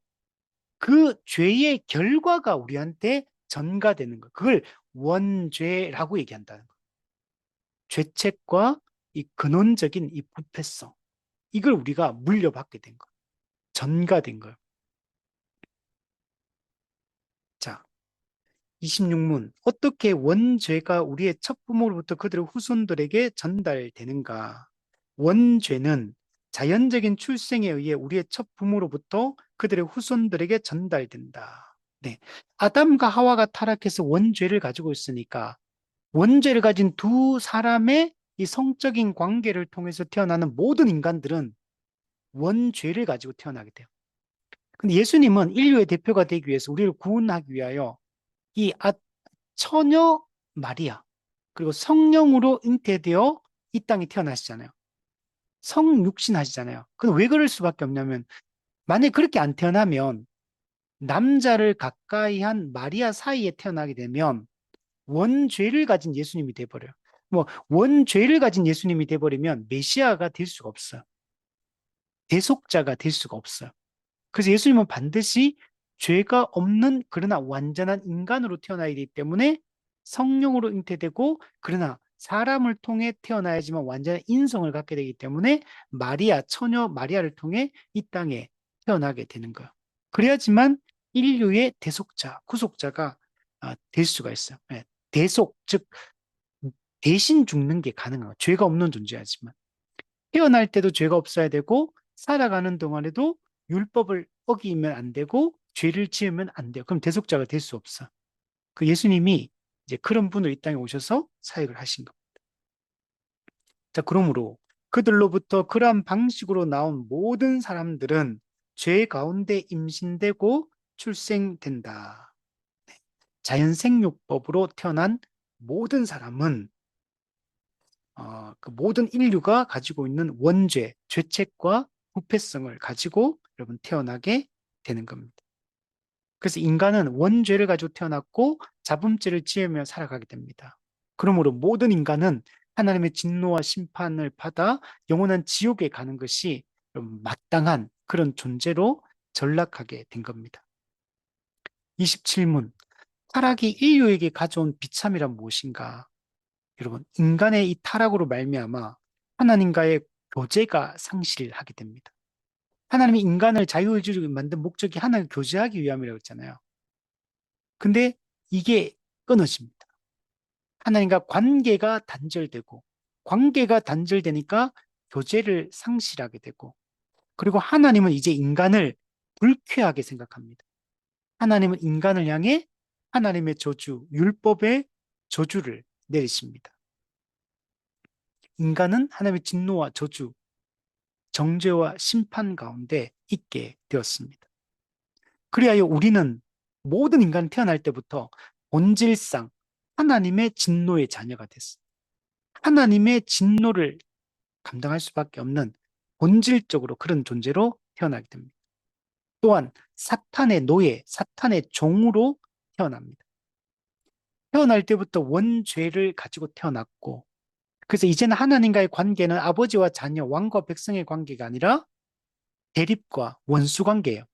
그 죄의 결과가 우리한테 전가되는 거. 그걸 원죄라고 얘기한다는 거. 죄책과 이 근원적인 이 부패성. 이걸 우리가 물려받게 된 거. 전가된 거. 자, 26문. 어떻게 원죄가 우리의 첫 부모로부터 그들의 후손들에게 전달되는가? 원죄는 자연적인 출생에 의해 우리의 첫 부모로부터 그들의 후손들에게 전달된다. 네. 아담과 하와가 타락해서 원죄를 가지고 있으니까 원죄를 가진 두 사람의 이 성적인 관계를 통해서 태어나는 모든 인간들은 원죄를 가지고 태어나게 돼요. 근데 예수님은 인류의 대표가 되기 위해서 우리를 구원하기 위하여 이 처녀 마리아 그리고 성령으로 잉태되어 이 땅에 태어나시잖아요. 성육신 하시잖아요. 근데 왜 그럴 수밖에 없냐면 만약에 그렇게 안 태어나면 남자를 가까이 한 마리아 사이에 태어나게 되면 원죄를 가진 예수님이 돼버려요. 뭐 원죄를 가진 예수님이 돼버리면 메시아가 될 수가 없어요. 대속자가 될 수가 없어요. 그래서 예수님은 반드시 죄가 없는 그러나 완전한 인간으로 태어나야 되기 때문에 성령으로 잉태되고 그러나 사람을 통해 태어나야지만 완전한 인성을 갖게 되기 때문에 마리아, 처녀 마리아를 통해 이 땅에 태어나게 되는 거예요. 그래야지만 인류의 대속자, 구속자가 될 수가 있어요. 예, 대속, 즉 대신 죽는 게 가능해요. 죄가 없는 존재하지만. 태어날 때도 죄가 없어야 되고 살아가는 동안에도 율법을 어기면 안 되고 죄를 지으면 안 돼요. 그럼 대속자가 될 수 없어. 그 예수님이 이제 그런 분으로 이 땅에 오셔서 사역을 하신 겁니다. 자, 그러므로 그들로부터 그러한 방식으로 나온 모든 사람들은 죄 가운데 임신되고 출생된다. 자연생육법으로 태어난 모든 사람은 그 모든 인류가 가지고 있는 원죄, 죄책과 부패성을 가지고 여러분 태어나게 되는 겁니다. 그래서 인간은 원죄를 가지고 태어났고 자범죄를 지으며 살아가게 됩니다. 그러므로 모든 인간은 하나님의 진노와 심판을 받아 영원한 지옥에 가는 것이 마땅한 그런 존재로 전락하게 된 겁니다. 27문. 타락이 인류에게 가져온 비참이란 무엇인가? 여러분, 인간의 이 타락으로 말미암아 하나님과의 교제가 상실하게 됩니다. 하나님이 인간을 자유의지로 만든 목적이 하나님을 교제하기 위함이라고 했잖아요. 근데 이게 끊어집니다. 하나님과 관계가 단절되니까 교제를 상실하게 되고, 그리고 하나님은 이제 인간을 불쾌하게 생각합니다. 하나님은 인간을 향해 하나님의 저주, 율법의 저주를 내리십니다. 인간은 하나님의 진노와 저주, 정죄와 심판 가운데 있게 되었습니다. 그리하여 우리는 모든 인간이 태어날 때부터 본질상 하나님의 진노의 자녀가 됐습니다. 하나님의 진노를 감당할 수밖에 없는 본질적으로 그런 존재로 태어나게 됩니다. 또한 사탄의 노예, 사탄의 종으로 태어납니다. 태어날 때부터 원죄를 가지고 태어났고, 그래서 이제는 하나님과의 관계는 아버지와 자녀, 왕과 백성의 관계가 아니라 대립과 원수 관계예요.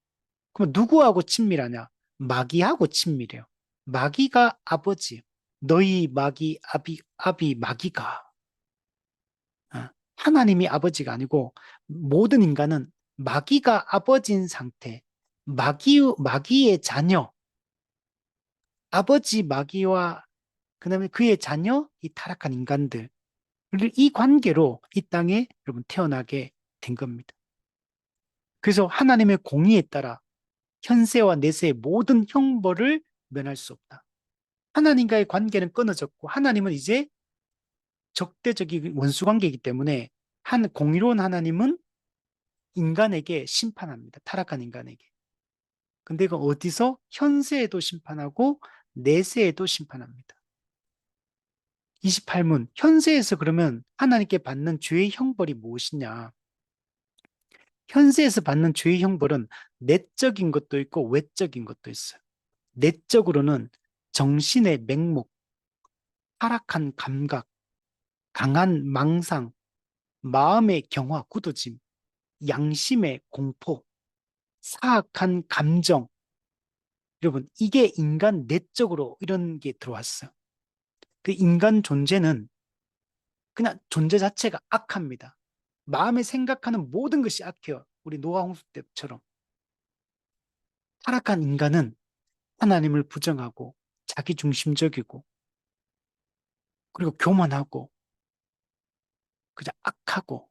그럼 누구하고 친밀하냐? 마귀하고 친밀해요. 마귀가 아버지, 너희 마귀, 아비 마귀가. 하나님이 아버지가 아니고 모든 인간은 마귀가 아버지인 상태, 마귀의 자녀, 아버지 마귀와 그다음에 그의 자녀, 이 타락한 인간들, 이 관계로 이 땅에 여러분 태어나게 된 겁니다. 그래서 하나님의 공의에 따라 현세와 내세의 모든 형벌을 면할 수 없다. 하나님과의 관계는 끊어졌고 하나님은 이제 적대적인 원수 관계이기 때문에 한 공의로운 하나님은 인간에게 심판합니다. 타락한 인간에게. 근데 이건 어디서? 현세에도 심판하고 내세에도 심판합니다. 28문. 현세에서 그러면 하나님께 받는 죄의 형벌이 무엇이냐? 현세에서 받는 죄의 형벌은 내적인 것도 있고 외적인 것도 있어요. 내적으로는 정신의 맹목, 타락한 감각, 강한 망상, 마음의 경화, 굳어짐, 양심의 공포, 사악한 감정. 여러분, 이게 인간 내적으로 이런 게 들어왔어요. 그 인간 존재는 그냥 존재 자체가 악합니다. 마음에 생각하는 모든 것이 악해요. 우리 노아 홍수 때처럼. 타락한 인간은 하나님을 부정하고 자기중심적이고 그리고 교만하고 그냥 악하고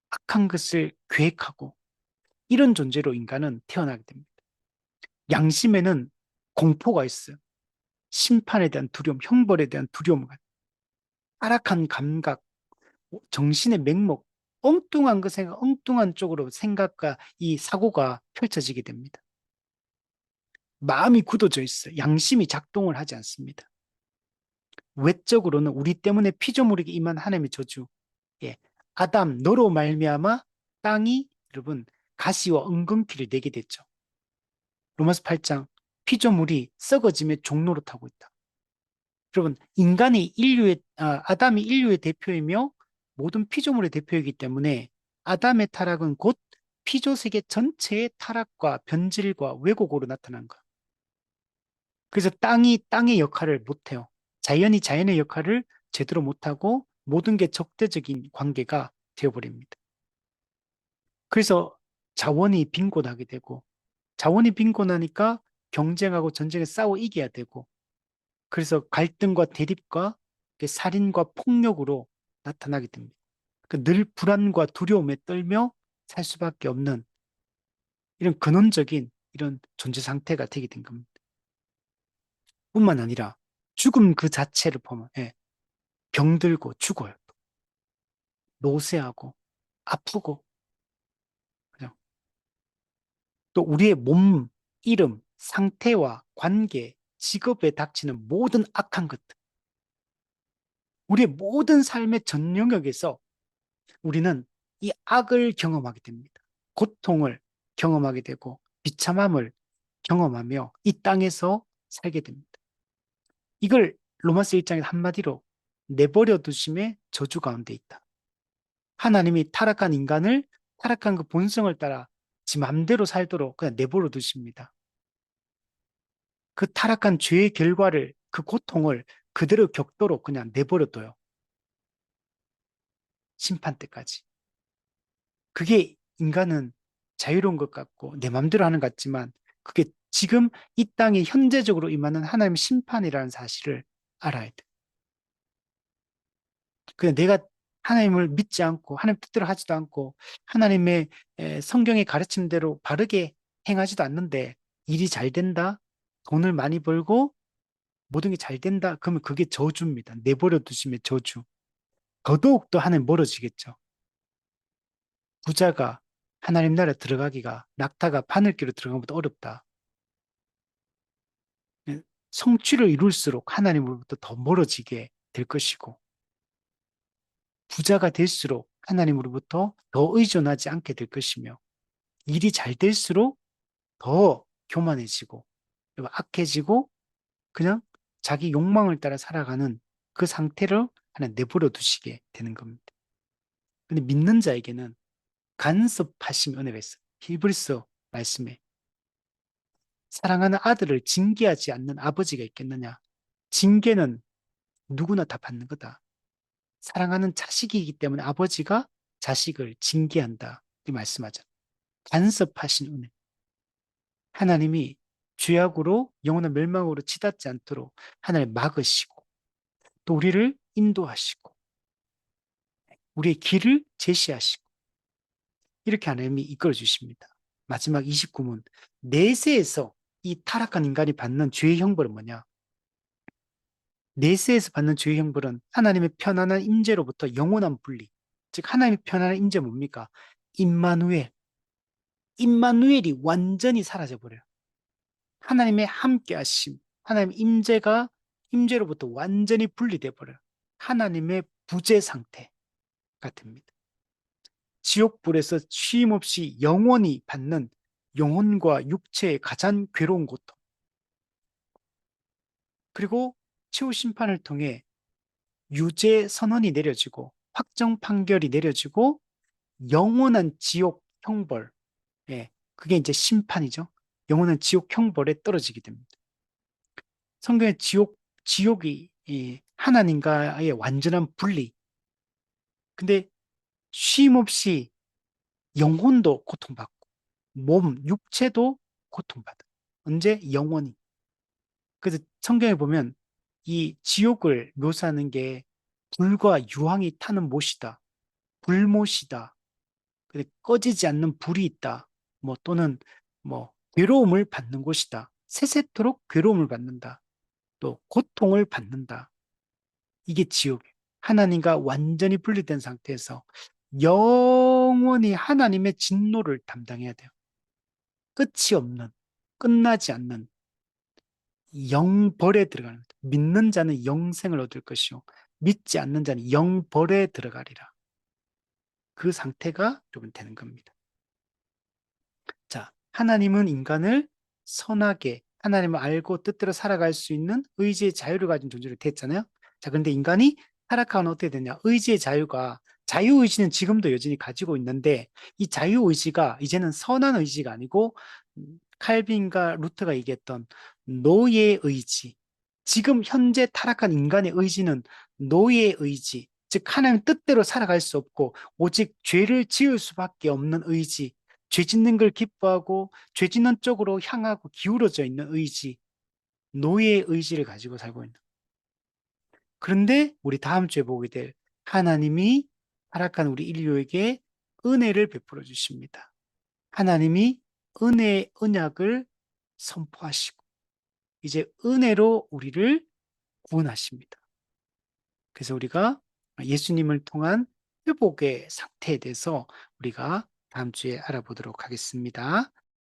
악한 것을 계획하고 이런 존재로 인간은 태어나게 됩니다. 양심에는 공포가 있어요. 심판에 대한 두려움, 형벌에 대한 두려움과 타락한 감각, 정신의 맹목, 엉뚱한 것에 엉뚱한 쪽으로 생각과 이 사고가 펼쳐지게 됩니다. 마음이 굳어져 있어요. 양심이 작동을 하지 않습니다. 외적으로는 우리 때문에 피조물에게 임한 하나님의 저주. 예, 아담 너로 말미암아 땅이 여러분 가시와 은근키를 내게 됐죠. 로마서 8장 피조물이 썩어짐의 종로로 타고 있다. 여러분 아담이 인류의 대표이며 모든 피조물의 대표이기 때문에 아담의 타락은 곧 피조 세계 전체의 타락과 변질과 왜곡으로 나타난 거예요. 그래서 땅이 땅의 역할을 못해요. 자연이 자연의 역할을 제대로 못하고 모든 게 적대적인 관계가 되어버립니다. 그래서 자원이 빈곤하게 되고 자원이 빈곤하니까 경쟁하고 전쟁에 싸워 이겨야 되고 그래서 갈등과 대립과 살인과 폭력으로 나타나게 됩니다. 늘 불안과 두려움에 떨며 살 수밖에 없는 이런 근원적인 이런 존재 상태가 되게 된 겁니다. 뿐만 아니라 죽음 그 자체를 보면 병들고 죽어요. 노쇠하고 아프고 그냥 또 우리의 몸, 이름, 상태와 관계, 직업에 닥치는 모든 악한 것들 우리의 모든 삶의 전 영역에서 우리는 이 악을 경험하게 됩니다. 고통을 경험하게 되고 비참함을 경험하며 이 땅에서 살게 됩니다. 이걸 로마서 1장에서 한마디로 내버려 두심의 저주 가운데 있다. 하나님이 타락한 인간을 타락한 그 본성을 따라 지 맘대로 살도록 그냥 내버려 두십니다. 그 타락한 죄의 결과를, 그 고통을 그대로 겪도록 그냥 내버려 둬요. 심판 때까지. 그게 인간은 자유로운 것 같고 내 맘대로 하는 것 같지만 그게 지금 이 땅에 현재적으로 임하는 하나님의 심판이라는 사실을 알아야 돼. 그냥 내가 하나님을 믿지 않고 하나님 뜻대로 하지도 않고 하나님의 성경의 가르침대로 바르게 행하지도 않는데 일이 잘 된다, 돈을 많이 벌고 모든 게 잘 된다. 그러면 그게 저주입니다. 내버려 두시면 저주. 더더욱 더 하나님 멀어지겠죠. 부자가 하나님 나라에 들어가기가 낙타가 바늘기로 들어가는 것보다 어렵다. 성취를 이룰수록 하나님으로부터 더 멀어지게 될 것이고 부자가 될수록 하나님으로부터 더 의존하지 않게 될 것이며 일이 잘 될수록 더 교만해지고 악해지고 그냥 자기 욕망을 따라 살아가는 그 상태를 하나 내버려 두시게 되는 겁니다. 근데 믿는 자에게는 간섭하심 은혜가 있어요. 히브리서 말씀에 사랑하는 아들을 징계하지 않는 아버지가 있겠느냐? 징계는 누구나 다 받는 거다. 사랑하는 자식이기 때문에 아버지가 자식을 징계한다. 이 말씀하잖아요. 간섭하신 은혜. 하나님이 죄악으로 영원한 멸망으로 치닫지 않도록 하나님 막으시고 또 우리를 인도하시고 우리의 길을 제시하시고 이렇게 하나님이 이끌어 주십니다. 마지막 29문. 내세에서 이 타락한 인간이 받는 죄의 형벌은 뭐냐? 내세에서 받는 죄의 형벌은 하나님의 편안한 임재로부터 영원한 분리. 즉 하나님의 편안한 임재 뭡니까? 임마누엘. 임마누엘이 완전히 사라져 버려요. 하나님의 함께하심, 하나님의 임재가 임재로부터 완전히 분리돼 버려요. 하나님의 부재 상태가 됩니다. 지옥불에서 쉼 없이 영원히 받는 영혼과 육체의 가장 괴로운 고통. 그리고 최후 심판을 통해 유죄 선언이 내려지고 확정 판결이 내려지고 영원한 지옥 형벌. 예, 그게 이제 심판이죠. 영원한 지옥 형벌에 떨어지게 됩니다. 성경의 지옥이 하나님과의 완전한 분리. 근데 쉼 없이 영혼도 고통받고 육체도 고통받아. 언제? 영원히. 그래서 성경에 보면 이 지옥을 묘사하는 게 불과 유황이 타는 못이다. 불못이다. 근데 꺼지지 않는 불이 있다. 뭐 또는 뭐 괴로움을 받는 곳이다. 세세토록 괴로움을 받는다. 또 고통을 받는다. 이게 지옥이에요. 하나님과 완전히 분리된 상태에서 영원히 하나님의 진노를 담당해야 돼요. 끝이 없는, 끝나지 않는 영벌에 들어가는 거예요. 믿는 자는 영생을 얻을 것이요. 믿지 않는 자는 영벌에 들어가리라. 그 상태가 좀 되는 겁니다. 자, 하나님은 인간을 선하게 하나님을 알고 뜻대로 살아갈 수 있는 의지의 자유를 가진 존재로 됐잖아요. 자, 그런데 인간이 타락하면 어떻게 되냐? 의지의 자유가 자유의지는 지금도 여전히 가지고 있는데 이 자유의지가 이제는 선한 의지가 아니고 칼빈과 루터가 얘기했던 노예의 의지. 지금 현재 타락한 인간의 의지는 노예의 의지, 즉 하나님 뜻대로 살아갈 수 없고 오직 죄를 지을 수밖에 없는 의지, 죄 짓는 걸 기뻐하고 죄 짓는 쪽으로 향하고 기울어져 있는 의지, 노예의 의지를 가지고 살고 있는. 그런데 우리 다음 주에 보게 될 하나님이 타락한 우리 인류에게 은혜를 베풀어 주십니다. 하나님이 은혜의 언약을 선포하시고 이제 은혜로 우리를 구원하십니다. 그래서 우리가 예수님을 통한 회복의 상태에 대해서 우리가 다음 주에 알아보도록 하겠습니다.